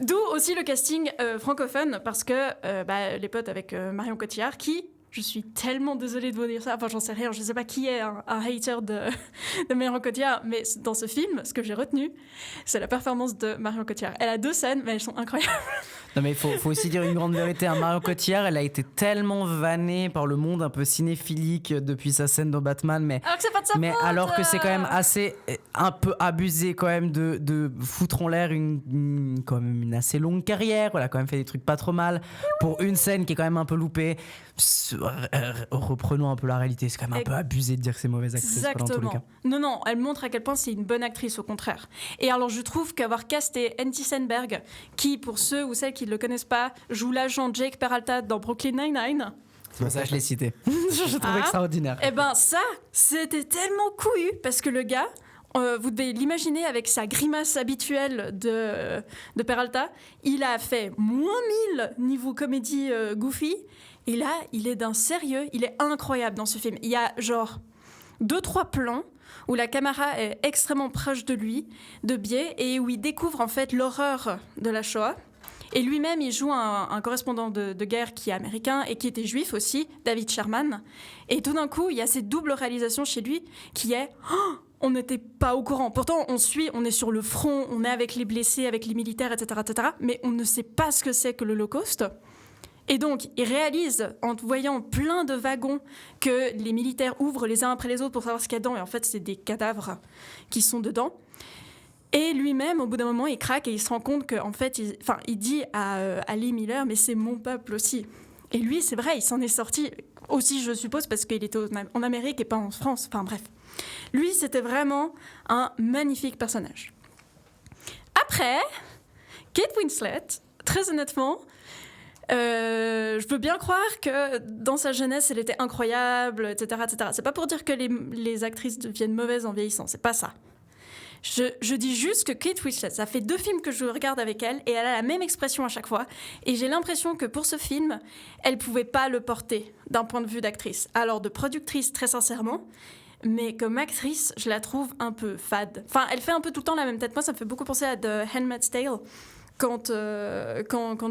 D'où aussi le casting francophone, parce que elle est pote avec Marion Cotillard, qui Je suis tellement désolée de vous dire ça. Enfin, j'en sais rien. Je ne sais pas qui est un hater de Marion Cotillard, mais dans ce film, ce que j'ai retenu, c'est la performance de Marion Cotillard. Elle a 2 scènes, mais elles sont incroyables. Non mais il faut aussi dire une grande vérité. Marion Cotillard, elle a été tellement vannée par le monde un peu cinéphilique depuis sa scène dans Batman, mais alors que c'est pas de sa faute. Alors que c'est quand même assez un peu abusé quand même de foutre en l'air quand même une assez longue carrière. Elle a quand même fait des trucs pas trop mal pour une scène qui est quand même un peu loupée. Reprenons un peu la réalité, c'est quand même un peu abusé de dire que c'est mauvaise actrice. Exactement. Dans tous les cas. Non, elle montre à quel point c'est une bonne actrice, au contraire. Et alors, je trouve qu'avoir casté Andy Samberg, qui, pour ceux ou celles qui ne le connaissent pas, joue l'agent Jake Peralta dans Brooklyn Nine-Nine. C'est pour ça que je l'ai cité. Je trouvais extraordinaire. Eh ben, ça, c'était tellement couillu, parce que le gars, vous devez l'imaginer avec sa grimace habituelle de Peralta, il a fait -1000 niveau comédie goofy. Et là, il est d'un sérieux, il est incroyable dans ce film. Il y a genre 2-3 plans où la caméra est extrêmement proche de lui, de biais, et où il découvre en fait l'horreur de la Shoah. Et lui-même, il joue un correspondant de guerre qui est américain et qui était juif aussi, David Sherman. Et tout d'un coup, il y a cette double réalisation chez lui qui est on n'était pas au courant. Pourtant, on est sur le front, on est avec les blessés, avec les militaires, etc., mais on ne sait pas ce que c'est que l'Holocauste. Et donc, il réalise, en voyant plein de wagons que les militaires ouvrent les uns après les autres pour savoir ce qu'il y a dedans, et en fait, c'est des cadavres qui sont dedans. Et lui-même, au bout d'un moment, il craque et il se rend compte qu'en fait, il dit à Lee Miller, mais c'est mon peuple aussi. Et lui, c'est vrai, il s'en est sorti aussi, je suppose, parce qu'il était en Amérique et pas en France. Enfin bref. Lui, c'était vraiment un magnifique personnage. Après, Kate Winslet, très honnêtement, je veux bien croire que dans sa jeunesse, elle était incroyable, etc. C'est pas pour dire que les actrices deviennent mauvaises en vieillissant, c'est pas ça. Je dis juste que Kate Winslet, ça fait 2 films que je regarde avec elle et elle a la même expression à chaque fois. Et j'ai l'impression que pour ce film, elle pouvait pas le porter d'un point de vue d'actrice. Alors de productrice, très sincèrement, mais comme actrice, je la trouve un peu fade. Enfin, elle fait un peu tout le temps la même tête. Moi, ça me fait beaucoup penser à The Handmaid's Tale. Quand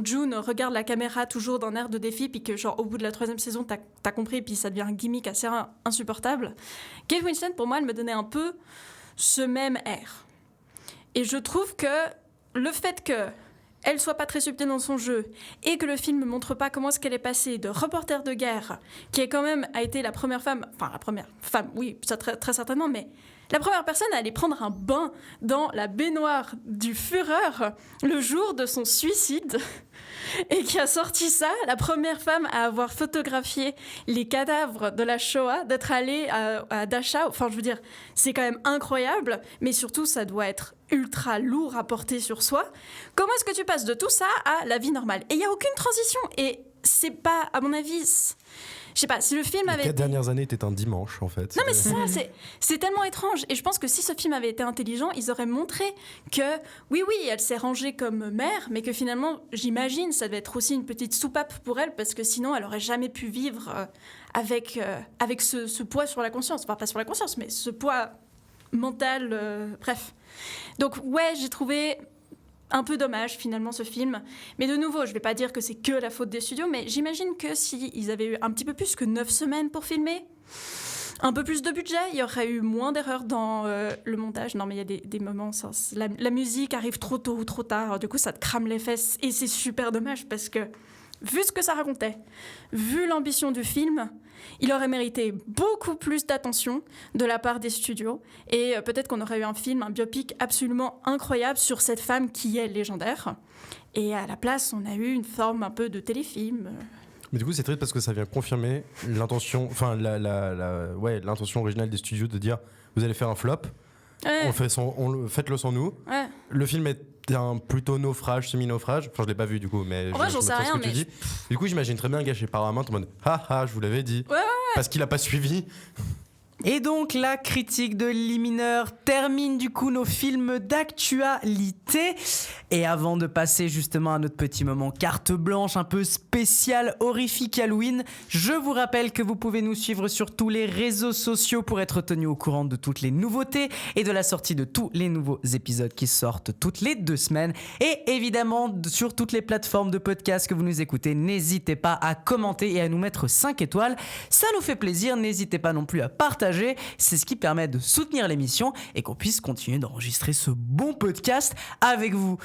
June regarde la caméra toujours d'un air de défi, puis que genre au bout de la 3e saison, t'as compris, puis ça devient un gimmick assez insupportable. Kate Winslet, pour moi, elle me donnait un peu ce même air. Et je trouve que le fait qu'elle soit pas très subtile dans son jeu et que le film ne montre pas comment est-ce qu'elle est passée de reporter de guerre, qui quand même a été la première femme, oui, ça très, très certainement, mais la première personne à aller prendre un bain dans la baignoire du Führer le jour de son suicide et qui a sorti ça, la première femme à avoir photographié les cadavres de la Shoah, d'être allée à Dachau. Enfin, je veux dire, c'est quand même incroyable, mais surtout, ça doit être ultra lourd à porter sur soi. Comment est-ce que tu passes de tout ça à la vie normale ? Et il n'y a aucune transition. Et c'est pas, à mon avis... Je sais pas, si le film avait... Les 4 dernières années étaient un dimanche, en fait. Non, mais c'est ça, c'est tellement étrange. Et je pense que si ce film avait été intelligent, ils auraient montré que, oui, elle s'est rangée comme mère, mais que finalement, j'imagine, ça devait être aussi une petite soupape pour elle, parce que sinon, elle aurait jamais pu vivre avec ce poids sur la conscience. Enfin, pas sur la conscience, mais ce poids mental, bref. Donc, ouais, j'ai trouvé... un peu dommage finalement ce film, mais de nouveau je vais pas dire que c'est que la faute des studios, mais j'imagine que si ils avaient eu un petit peu plus que 9 semaines pour filmer, un peu plus de budget, il y aurait eu moins d'erreurs dans le montage. Non mais il y a des moments, la musique arrive trop tôt ou trop tard, du coup ça te crame les fesses et c'est super dommage parce que vu ce que ça racontait, vu l'ambition du film, il aurait mérité beaucoup plus d'attention de la part des studios. Et peut-être qu'on aurait eu un biopic absolument incroyable sur cette femme qui est légendaire. Et à la place, on a eu une forme un peu de téléfilm. Mais du coup, c'est triste parce que ça vient confirmer l'intention, enfin l'intention originale des studios de dire vous allez faire un flop. Ouais. Faites-le sans nous. Ouais. Le film est un plutôt naufrage, semi-naufrage. Enfin, je l'ai pas vu du coup, mais j'en sais rien. Mais du coup, j'imagine très bien gâché Paramount en mode je vous l'avais dit. Ouais. Parce qu'il a pas suivi. Et donc la critique de Lee Mineur termine du coup nos films d'actualité. Et avant de passer justement à notre petit moment carte blanche un peu spécial horrifique Halloween, je vous rappelle que vous pouvez nous suivre sur tous les réseaux sociaux pour être tenu au courant de toutes les nouveautés et de la sortie de tous les nouveaux épisodes qui sortent toutes les 2 semaines. Et évidemment sur toutes les plateformes de podcast que vous nous écoutez, n'hésitez pas à commenter et à nous mettre 5 étoiles. Ça nous fait plaisir, n'hésitez pas non plus à partager. C'est ce qui permet de soutenir l'émission et qu'on puisse continuer d'enregistrer ce bon podcast avec vous.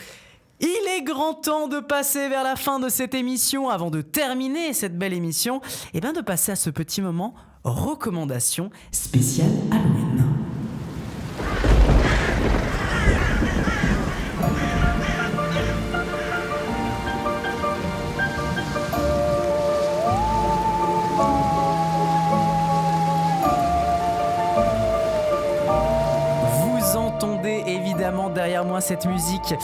Il est grand temps de passer vers la fin de cette émission avant de terminer cette belle émission et bien de passer à ce petit moment recommandation spéciale Halloween. Évidemment derrière moi cette musique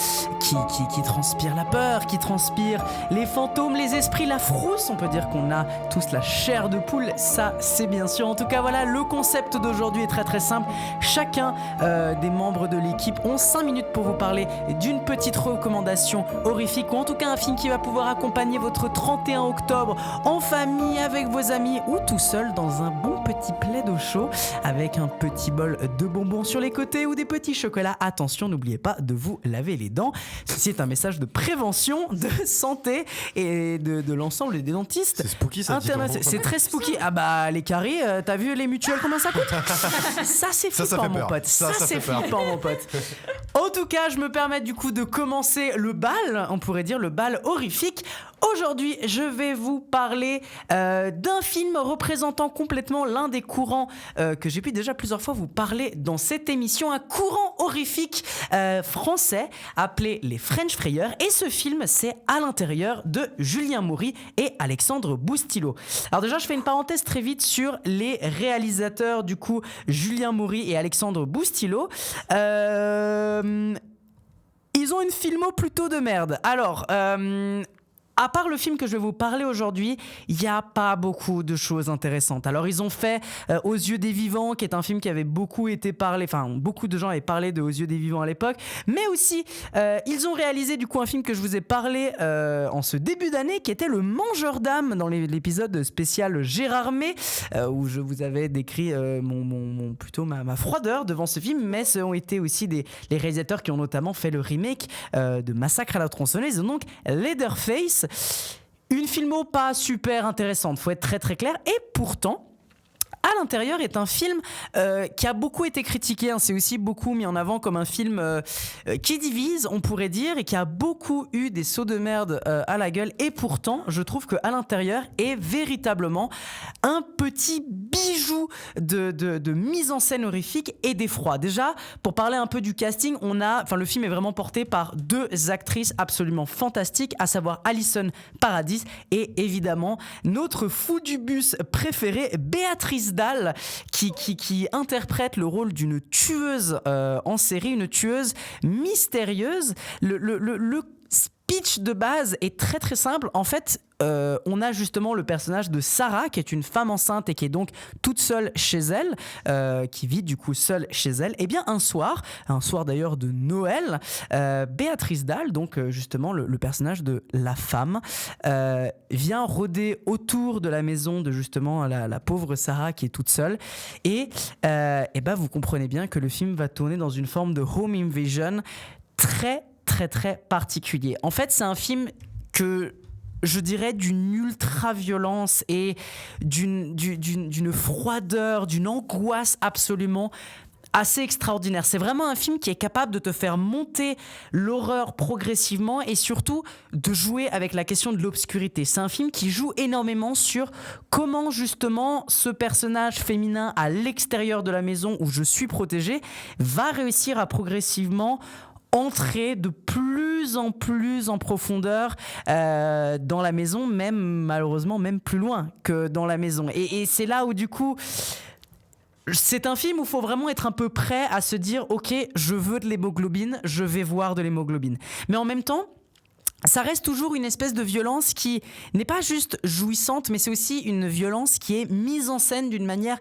qui transpire la peur, qui transpire les fantômes, les esprits, la frousse. On peut dire qu'on a tous la chair de poule, ça c'est bien sûr. En tout cas voilà, le concept d'aujourd'hui est très très simple. Chacun des membres de l'équipe ont 5 minutes pour vous parler d'une petite recommandation horrifique ou en tout cas un film qui va pouvoir accompagner votre 31 octobre en famille, avec vos amis ou tout seul dans un bon petit plaid au chaud avec un petit bol de bonbons sur les côtés ou des petits chocolats. Attention, n'oubliez pas de vous laver les dents. Ceci est un message de prévention, de santé et de l'ensemble des dentistes. C'est spooky ça. C'est très spooky. Ah bah les caries, t'as vu les mutuelles combien ça coûte? Ça c'est flippant mon pote. Ça c'est flippant mon pote. En tout cas, je me permets du coup de commencer le bal, on pourrait dire le bal horrifique. Aujourd'hui, je vais vous parler d'un film représentant complètement l'un des courants que j'ai pu déjà plusieurs fois vous parler dans cette émission, un courant horrifique français appelé les French Frayeurs. Et ce film, c'est À l'intérieur de Julien Maury et Alexandre Boustilot. Alors déjà, je fais une parenthèse très vite sur les réalisateurs du coup, Julien Maury et Alexandre Boustilot. Ils ont une filmo plutôt de merde. Alors... à part le film que je vais vous parler aujourd'hui, il n'y a pas beaucoup de choses intéressantes. Alors ils ont fait Aux yeux des vivants, qui est un film qui avait beaucoup été parlé, enfin beaucoup de gens avaient parlé de Aux yeux des vivants à l'époque, mais aussi ils ont réalisé du coup un film que je vous ai parlé en ce début d'année, qui était Le Mangeur d'âme, dans l'épisode spécial Gérardmer, où je vous avais décrit plutôt ma froideur devant ce film, mais ce ont été aussi les réalisateurs qui ont notamment fait le remake de Massacre à la tronçonneuse, donc Leatherface. Une filmo pas super intéressante, faut être très très clair, et pourtant À l'intérieur est un film qui a beaucoup été critiqué, hein. C'est aussi beaucoup mis en avant comme un film qui divise, on pourrait dire, et qui a beaucoup eu des sauts de merde à la gueule. Et pourtant, je trouve que À l'intérieur est véritablement un petit bijou de mise en scène horrifique et d'effroi. Déjà, pour parler un peu du casting, le film est vraiment porté par 2 actrices absolument fantastiques, à savoir Alison Paradis et évidemment notre fou du bus préféré, Béatrice Dalle, qui interprète le rôle d'une tueuse en série, une tueuse mystérieuse. Le speech de base est très très simple. En fait, on a justement le personnage de Sarah, qui est une femme enceinte et qui est donc toute seule chez elle, qui vit du coup seule chez elle. Et bien un soir d'ailleurs de Noël, Béatrice Dalle, donc justement le personnage de la femme, vient rôder autour de la maison de justement la pauvre Sarah qui est toute seule. Et vous comprenez bien que le film va tourner dans une forme de home invasion très très très particulier. En fait, c'est un film que je dirais d'une ultra-violence et d'une froideur, d'une angoisse absolument assez extraordinaire. C'est vraiment un film qui est capable de te faire monter l'horreur progressivement et surtout de jouer avec la question de l'obscurité. C'est un film qui joue énormément sur comment justement ce personnage féminin à l'extérieur de la maison où je suis protégée va réussir à progressivement entrer de plus en plus en profondeur dans la maison, même malheureusement même plus loin que dans la maison. Et c'est là où du coup c'est un film où il faut vraiment être un peu prêt à se dire ok, je veux de l'hémoglobine, je vais voir de l'hémoglobine. Mais en même temps, ça reste toujours une espèce de violence qui n'est pas juste jouissante, mais c'est aussi une violence qui est mise en scène d'une manière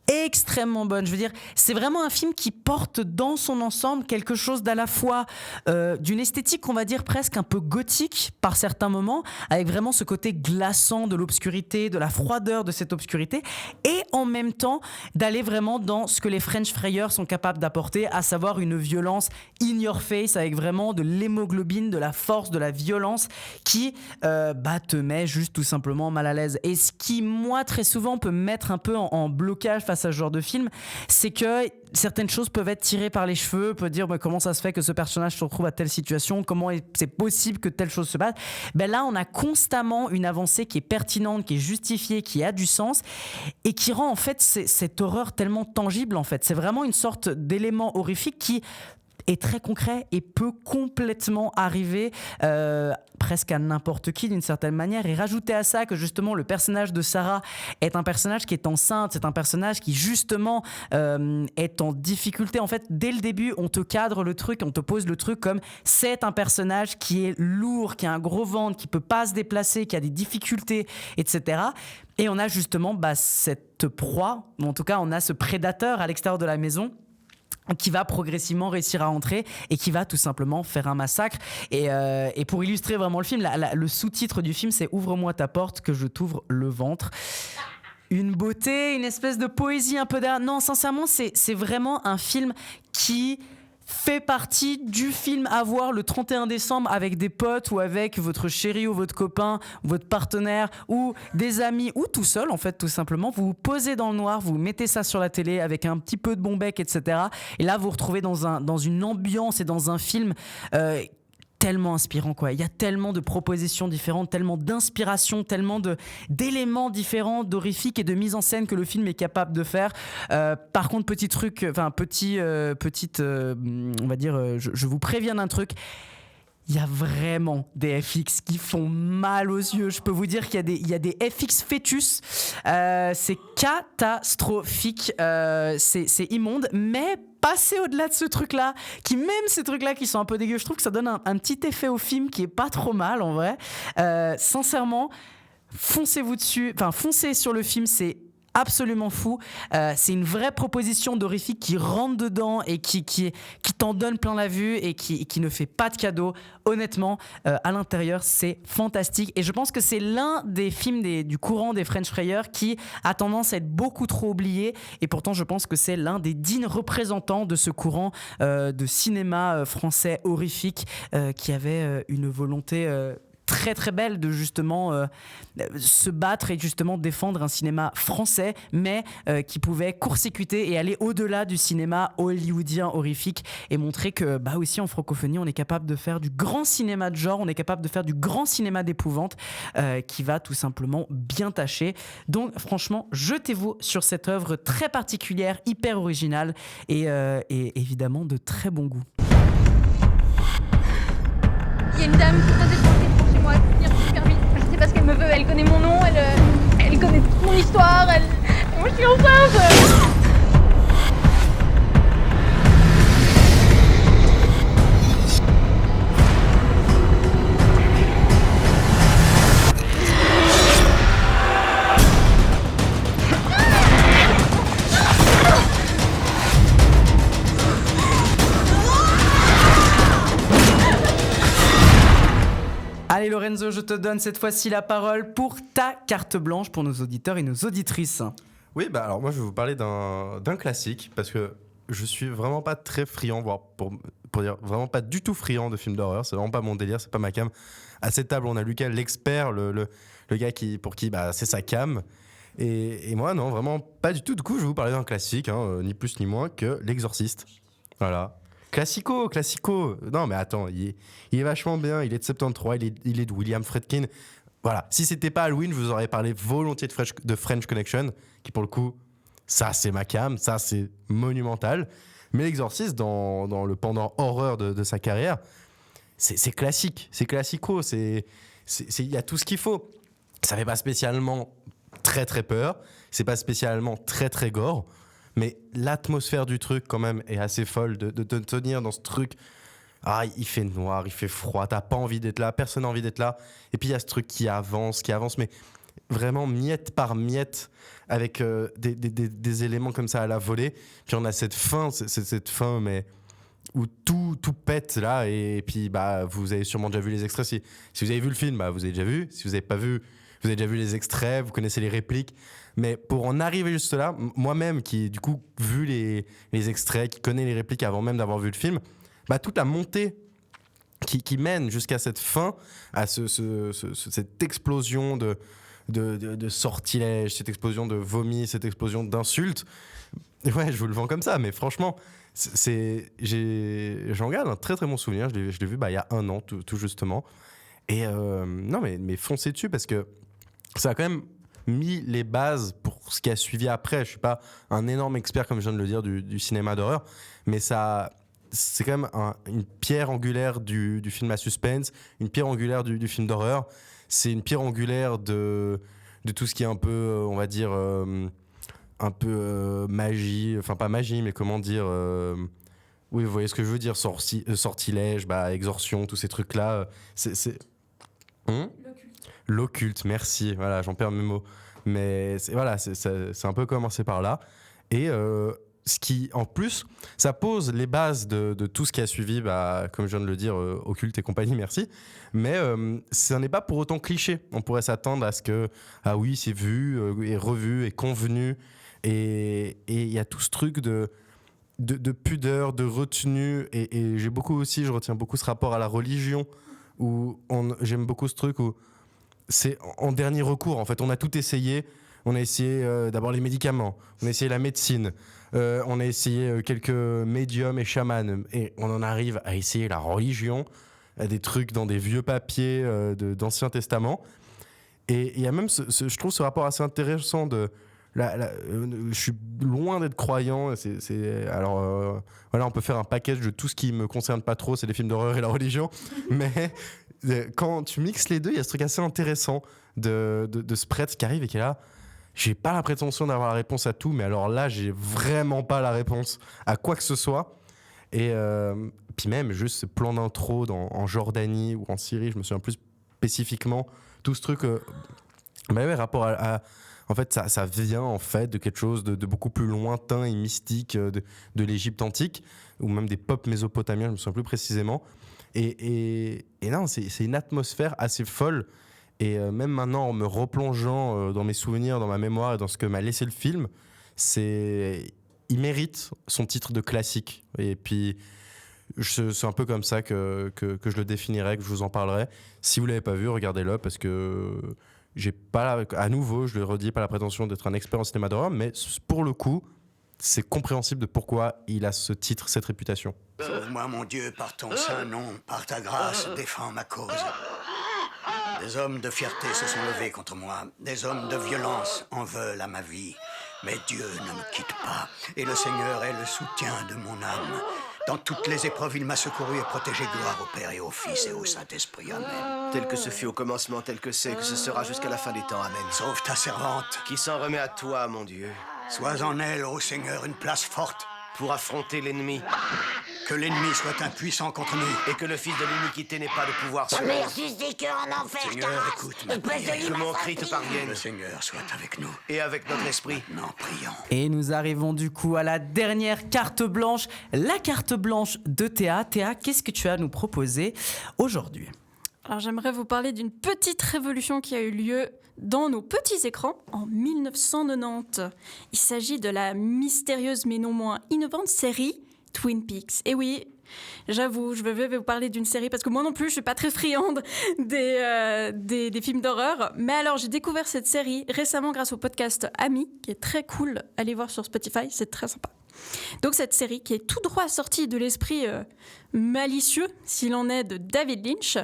extrêmement bonne. Je veux dire, c'est vraiment un film qui porte dans son ensemble quelque chose d'à la fois d'une esthétique, on va dire presque un peu gothique par certains moments, avec vraiment ce côté glaçant de l'obscurité, de la froideur de cette obscurité, et en même temps d'aller vraiment dans ce que les French Frayeurs sont capables d'apporter, à savoir une violence in your face, avec vraiment de l'hémoglobine, de la force, de la violence qui te met juste tout simplement mal à l'aise. Et ce qui, moi, très souvent peut me mettre un peu en blocage face à ce genre de film, c'est que certaines choses peuvent être tirées par les cheveux, peut dire comment ça se fait que ce personnage se retrouve à telle situation, comment c'est possible que telle chose se passe. Là, on a constamment une avancée qui est pertinente, qui est justifiée, qui a du sens et qui rend en fait cette horreur tellement tangible. En fait, c'est vraiment une sorte d'élément horrifique qui est très concret et peut complètement arriver presque à n'importe qui d'une certaine manière. Et rajouter à ça que justement le personnage de Sarah est un personnage qui est enceinte, c'est un personnage qui justement est en difficulté. En fait, dès le début, on te cadre le truc, on te pose le truc comme c'est un personnage qui est lourd, qui a un gros ventre, qui peut pas se déplacer, qui a des difficultés, etc. Et on a justement cette proie, ou en tout cas on a ce prédateur à l'extérieur de la maison qui va progressivement réussir à entrer et qui va tout simplement faire un massacre. Et pour illustrer vraiment le film, le sous-titre du film, c'est « Ouvre-moi ta porte que je t'ouvre le ventre ». Une beauté, une espèce de poésie un peu derrière. Non, sincèrement, c'est vraiment un film qui fait partie du film à voir le 31 décembre avec des potes ou avec votre chéri ou votre copain, ou votre partenaire ou des amis ou tout seul en fait tout simplement. Vous vous posez dans le noir, vous mettez ça sur la télé avec un petit peu de bon bec, etc. Et là vous vous retrouvez dans une ambiance et dans un film tellement inspirant quoi. Il y a tellement de propositions différentes, tellement d'inspiration, tellement d'éléments différents, d'horrifiques et de mise en scène que le film est capable de faire. Par contre, on va dire, je vous préviens d'un truc. Il y a vraiment des FX qui font mal aux yeux. Je peux vous dire qu'il y a des FX fœtus. C'est catastrophique. C'est immonde. Mais passer au-delà de ce truc-là, même ces trucs-là qui sont un peu dégueux, je trouve que ça donne un petit effet au film qui est pas trop mal en vrai. Sincèrement, foncez sur le film, c'est absolument fou. C'est une vraie proposition d'horrifique qui rentre dedans et qui t'en donne plein la vue et qui ne fait pas de cadeau. Honnêtement, à l'intérieur, c'est fantastique. Et je pense que c'est l'un des films du courant des French Frayeurs qui a tendance à être beaucoup trop oublié. Et pourtant, je pense que c'est l'un des dignes représentants de ce courant de cinéma français horrifique qui avait une volonté très très belle de justement se battre et justement défendre un cinéma français mais qui pouvait court-circuiter et aller au-delà du cinéma hollywoodien horrifique et montrer que aussi en francophonie on est capable de faire du grand cinéma de genre, on est capable de faire du grand cinéma d'épouvante qui va tout simplement bien tâcher. Donc franchement jetez-vous sur cette œuvre très particulière, hyper originale et évidemment de très bon goût. Il y a une dame qui vient dépenser pour chez moi, qui vient super vite. Je sais pas ce qu'elle me veut, elle connaît mon nom, elle connaît toute mon histoire, moi je suis enceinte. Allez Lorenzo, je te donne cette fois-ci la parole pour ta carte blanche pour nos auditeurs et nos auditrices. Oui, alors moi je vais vous parler d'un classique parce que je suis vraiment pas très friand, voire pour dire vraiment pas du tout friand de films d'horreur. C'est vraiment pas mon délire, c'est pas ma cam. À cette table, on a Lucas, l'expert, le gars pour qui c'est sa cam. Et moi, non, vraiment pas du tout. Du coup, je vais vous parler d'un classique, ni plus ni moins que L'Exorciste. Voilà. Classico. Non, mais attends, il est vachement bien. Il est de 73, il est de William Friedkin. Voilà. Si c'était pas Halloween, je vous aurais parlé volontiers de French Connection, qui pour le coup, ça c'est ma cam, ça c'est monumental. Mais L'Exorciste, dans le pendant horreur de sa carrière, c'est classique, c'est classico, il y a tout ce qu'il faut. Ça fait pas spécialement très très peur, c'est pas spécialement très très gore. Mais l'atmosphère du truc, quand même, est assez folle de te tenir dans ce truc. Il fait noir, il fait froid, t'as pas envie d'être là, personne n'a envie d'être là. Et puis il y a ce truc qui avance, mais vraiment miette par miette avec des éléments comme ça à la volée. Puis on a cette fin mais où tout pète là, et puis vous avez sûrement déjà vu les extraits. Si vous avez vu le film, vous avez déjà vu. Si vous n'avez pas vu, vous avez déjà vu les extraits, vous connaissez les répliques. Mais pour en arriver juste là, moi-même qui ai du coup vu les extraits, qui connais les répliques avant même d'avoir vu le film, toute la montée qui mène jusqu'à cette fin, à cette explosion de sortilèges, cette explosion de vomi, cette explosion d'insultes. Ouais, je vous le vends comme ça, mais franchement, j'en garde un très très bon souvenir. Je l'ai vu il y a 1 an, tout justement. Et non, mais foncez dessus parce que ça a quand même mis les bases pour ce qui a suivi après. Je suis pas un énorme expert, comme je viens de le dire, du cinéma d'horreur, mais c'est quand même une pierre angulaire du film à suspense, une pierre angulaire du film d'horreur. C'est une pierre angulaire de tout ce qui est un peu, on va dire, magie, enfin pas magie, mais comment dire, oui, vous voyez ce que je veux dire, sortilège, exorcion, tous ces trucs-là. L'occulte, merci, voilà, j'en perds mes mots. Mais c'est un peu commencé par là. Et ce qui, en plus, ça pose les bases de tout ce qui a suivi, comme je viens de le dire, occulte et compagnie, merci. Mais ça n'est pas pour autant cliché. On pourrait s'attendre à ce que, ah oui, c'est vu et revu et convenu. Et il y a tout ce truc de pudeur, de retenue. Et je retiens beaucoup ce rapport à la religion, où j'aime beaucoup ce truc où c'est en dernier recours. En fait, on a tout essayé. On a essayé d'abord les médicaments, on a essayé la médecine, on a essayé quelques médiums et chamans, et on en arrive à essayer la religion, des trucs dans des vieux papiers d'Ancien Testament. Et il y a même, je trouve ce rapport assez intéressant je suis loin d'être croyant. Alors, voilà, on peut faire un package de tout ce qui me concerne pas trop, c'est les films d'horreur et la religion. Mais quand tu mixes les deux, il y a ce truc assez intéressant de ce prêtre qui arrive et qui est là. J'ai pas la prétention d'avoir la réponse à tout, mais alors là, j'ai vraiment pas la réponse à quoi que ce soit. Et puis même, juste ce plan d'intro en Jordanie ou en Syrie, je me souviens plus spécifiquement, tout ce truc, rapport à en fait, ça vient en fait de quelque chose de beaucoup plus lointain et mystique de l'Égypte antique, ou même des peuples mésopotamiens, je me souviens plus précisément. Et non, c'est une atmosphère assez folle. Et même maintenant, en me replongeant dans mes souvenirs, dans ma mémoire et dans ce que m'a laissé le film, il mérite son titre de classique. Et puis, c'est un peu comme ça que je le définirais, que je vous en parlerai. Si vous ne l'avez pas vu, regardez-le, parce que j'ai pas, à nouveau, je le redis, pas la prétention d'être un expert en cinéma d'horreur, mais pour le coup, c'est compréhensible de pourquoi il a ce titre, cette réputation. Sauve-moi, mon Dieu, par ton saint nom, par ta grâce, défends ma cause. Des hommes de fierté se sont levés contre moi. Des hommes de violence en veulent à ma vie. Mais Dieu ne me quitte pas. Et le Seigneur est le soutien de mon âme. Dans toutes les épreuves, il m'a secouru et protégé. Gloire au Père et au Fils et au Saint-Esprit. Amen. Tel que ce fut au commencement, tel que c'est, que ce sera jusqu'à la fin des temps. Amen. Sauve ta servante. Qui s'en remet à toi, mon Dieu. Sois en elle, ô Seigneur, une place forte. Pour affronter l'ennemi. Que l'ennemi soit impuissant contre nous. Et que le fils de l'iniquité n'ait pas de pouvoir sur nous. en enfer. Seigneur, écoute ma prière. Que mon cri te parvienne. Le Seigneur soit avec nous. Et avec notre esprit. Maintenant, prions. Et nous arrivons du coup à la dernière carte blanche, la carte blanche de Théa. Théa, qu'est-ce que tu as à nous proposer aujourd'hui ? Alors j'aimerais vous parler d'une petite révolution qui a eu lieu dans nos petits écrans en 1990. Il s'agit de la mystérieuse mais non moins innovante série Twin Peaks. Et oui, j'avoue, je vais vous parler d'une série parce que moi non plus, je suis pas très friande des films d'horreur. Mais alors, j'ai découvert cette série récemment grâce au podcast Ami, qui est très cool. Allez voir sur Spotify, c'est très sympa. Donc cette série qui est tout droit sortie de l'esprit malicieux, s'il en est, de David Lynch,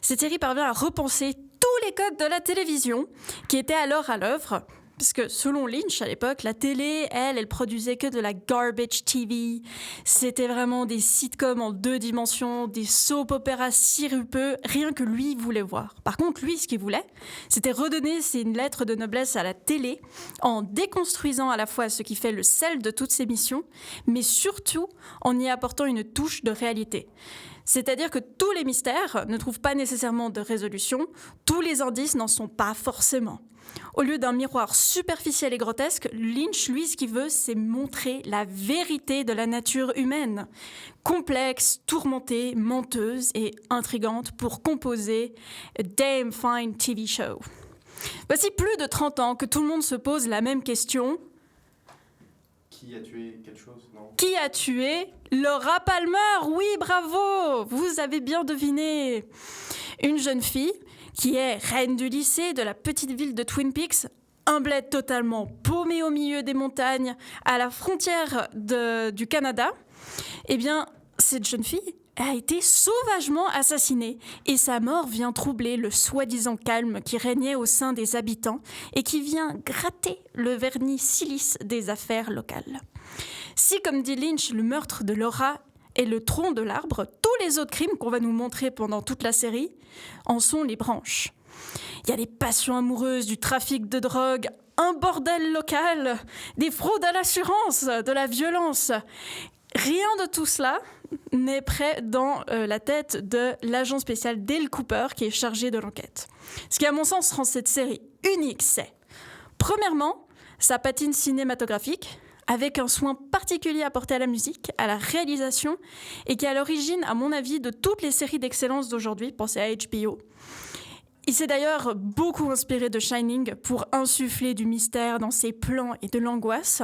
cette série parvient à repenser tous les codes de la télévision qui étaient alors à l'œuvre. Parce que selon Lynch, à l'époque, la télé, elle produisait que de la garbage TV. C'était vraiment des sitcoms en 2 dimensions, des soap-opéras sirupeux, rien que lui voulait voir. Par contre, lui, ce qu'il voulait, c'était redonner une lettre de noblesse à la télé en déconstruisant à la fois ce qui fait le sel de toutes ses missions, mais surtout en y apportant une touche de réalité. C'est-à-dire que tous les mystères ne trouvent pas nécessairement de résolution, tous les indices n'en sont pas forcément. Au lieu d'un miroir superficiel et grotesque, Lynch, lui, ce qu'il veut, c'est montrer la vérité de la nature humaine. Complexe, tourmentée, menteuse et intrigante pour composer A Damn Fine TV Show. Voici plus de 30 ans que tout le monde se pose la même question. Qui a tué quelque chose, non ? Qui a tué Laura Palmer ? Oui, bravo ! Vous avez bien deviné. Une jeune fille qui est reine du lycée de la petite ville de Twin Peaks, un bled totalement paumé au milieu des montagnes, à la frontière du Canada. Eh bien, cette jeune fille a été sauvagement assassinée et sa mort vient troubler le soi-disant calme qui régnait au sein des habitants et qui vient gratter le vernis silice des affaires locales. Si, comme dit Lynch, le meurtre de Laura est le tronc de l'arbre, tous les autres crimes qu'on va nous montrer pendant toute la série en sont les branches. Il y a des passions amoureuses, du trafic de drogue, un bordel local, des fraudes à l'assurance, de la violence. Rien de tout cela n'est prêt dans la tête de l'agent spécial Dale Cooper qui est chargé de l'enquête. Ce qui, à mon sens, rend cette série unique, c'est, premièrement, sa patine cinématographique, avec un soin particulier apporté à la musique, à la réalisation, et qui est à l'origine, à mon avis, de toutes les séries d'excellence d'aujourd'hui. Pensez à HBO. Il s'est d'ailleurs beaucoup inspiré de Shining pour insuffler du mystère dans ses plans et de l'angoisse.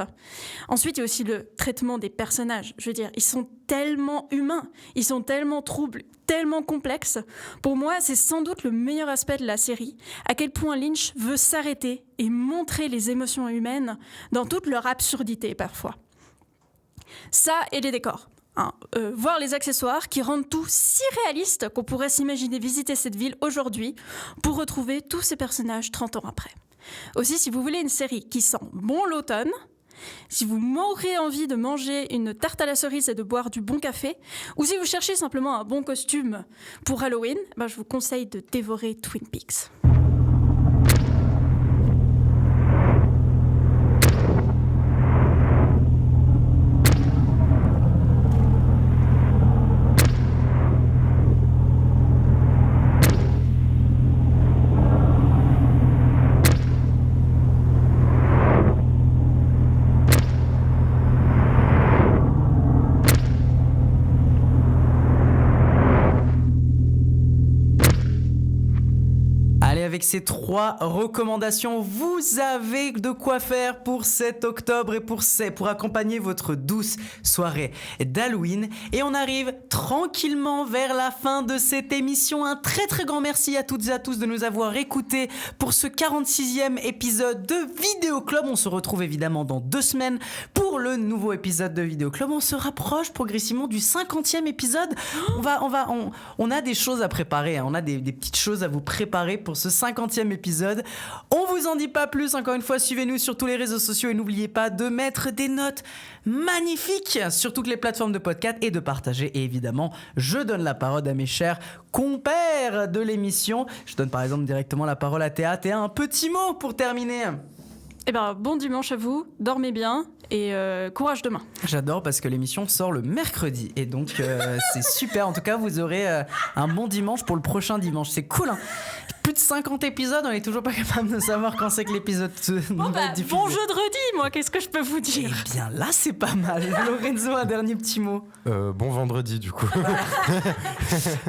Ensuite, il y a aussi le traitement des personnages. Je veux dire, ils sont tellement humains, ils sont tellement troubles, tellement complexes. Pour moi, c'est sans doute le meilleur aspect de la série, à quel point Lynch veut s'arrêter et montrer les émotions humaines dans toute leur absurdité parfois. Ça et les décors. Voir les accessoires qui rendent tout si réaliste qu'on pourrait s'imaginer visiter cette ville aujourd'hui pour retrouver tous ces personnages 30 ans après. Aussi, si vous voulez une série qui sent bon l'automne, si vous m'aurez envie de manger une tarte à la cerise et de boire du bon café, ou si vous cherchez simplement un bon costume pour Halloween, je vous conseille de dévorer Twin Peaks. Avec ces 3 recommandations, vous avez de quoi faire pour cet octobre et pour accompagner votre douce soirée d'Halloween. Et on arrive tranquillement vers la fin de cette émission. Un très très grand merci à toutes et à tous de nous avoir écoutés pour ce 46e épisode de Vidéo Club. On se retrouve évidemment dans 2 semaines pour le nouveau épisode de Vidéo Club. On se rapproche progressivement du 50e épisode. On a des choses à préparer, hein. On a des petites choses à vous préparer pour ce 50e épisode. On vous en dit pas plus, encore une fois, suivez-nous sur tous les réseaux sociaux et n'oubliez pas de mettre des notes magnifiques sur toutes les plateformes de podcast et de partager. Et évidemment, je donne la parole à mes chers compères de l'émission. Je donne par exemple directement la parole à Théa. Théa, un petit mot pour terminer. Bon dimanche à vous, dormez bien et courage demain. J'adore parce que l'émission sort le mercredi et donc c'est super. En tout cas, vous aurez un bon dimanche pour le prochain dimanche. C'est cool, hein. Plus de 50 épisodes, on est toujours pas capable de savoir quand c'est que l'épisode va être diffusé. Bon jeudi, moi, qu'est-ce que je peux vous dire ? Eh bien là, c'est pas mal. Lorenzo, un dernier petit mot. Bon vendredi, du coup.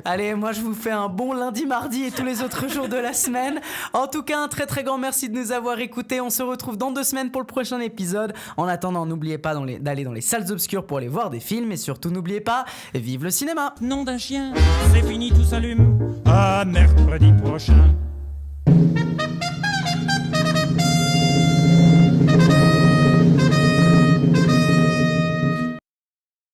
Allez, moi je vous fais un bon lundi, mardi et tous les autres jours de la semaine. En tout cas, un très très grand merci de nous avoir écoutés. On se retrouve dans 2 semaines pour le prochain épisode. En attendant, n'oubliez pas d'aller dans les salles obscures pour aller voir des films. Et surtout, n'oubliez pas, vive le cinéma. Nom d'un chien, c'est fini, tout s'allume. À mercredi prochain.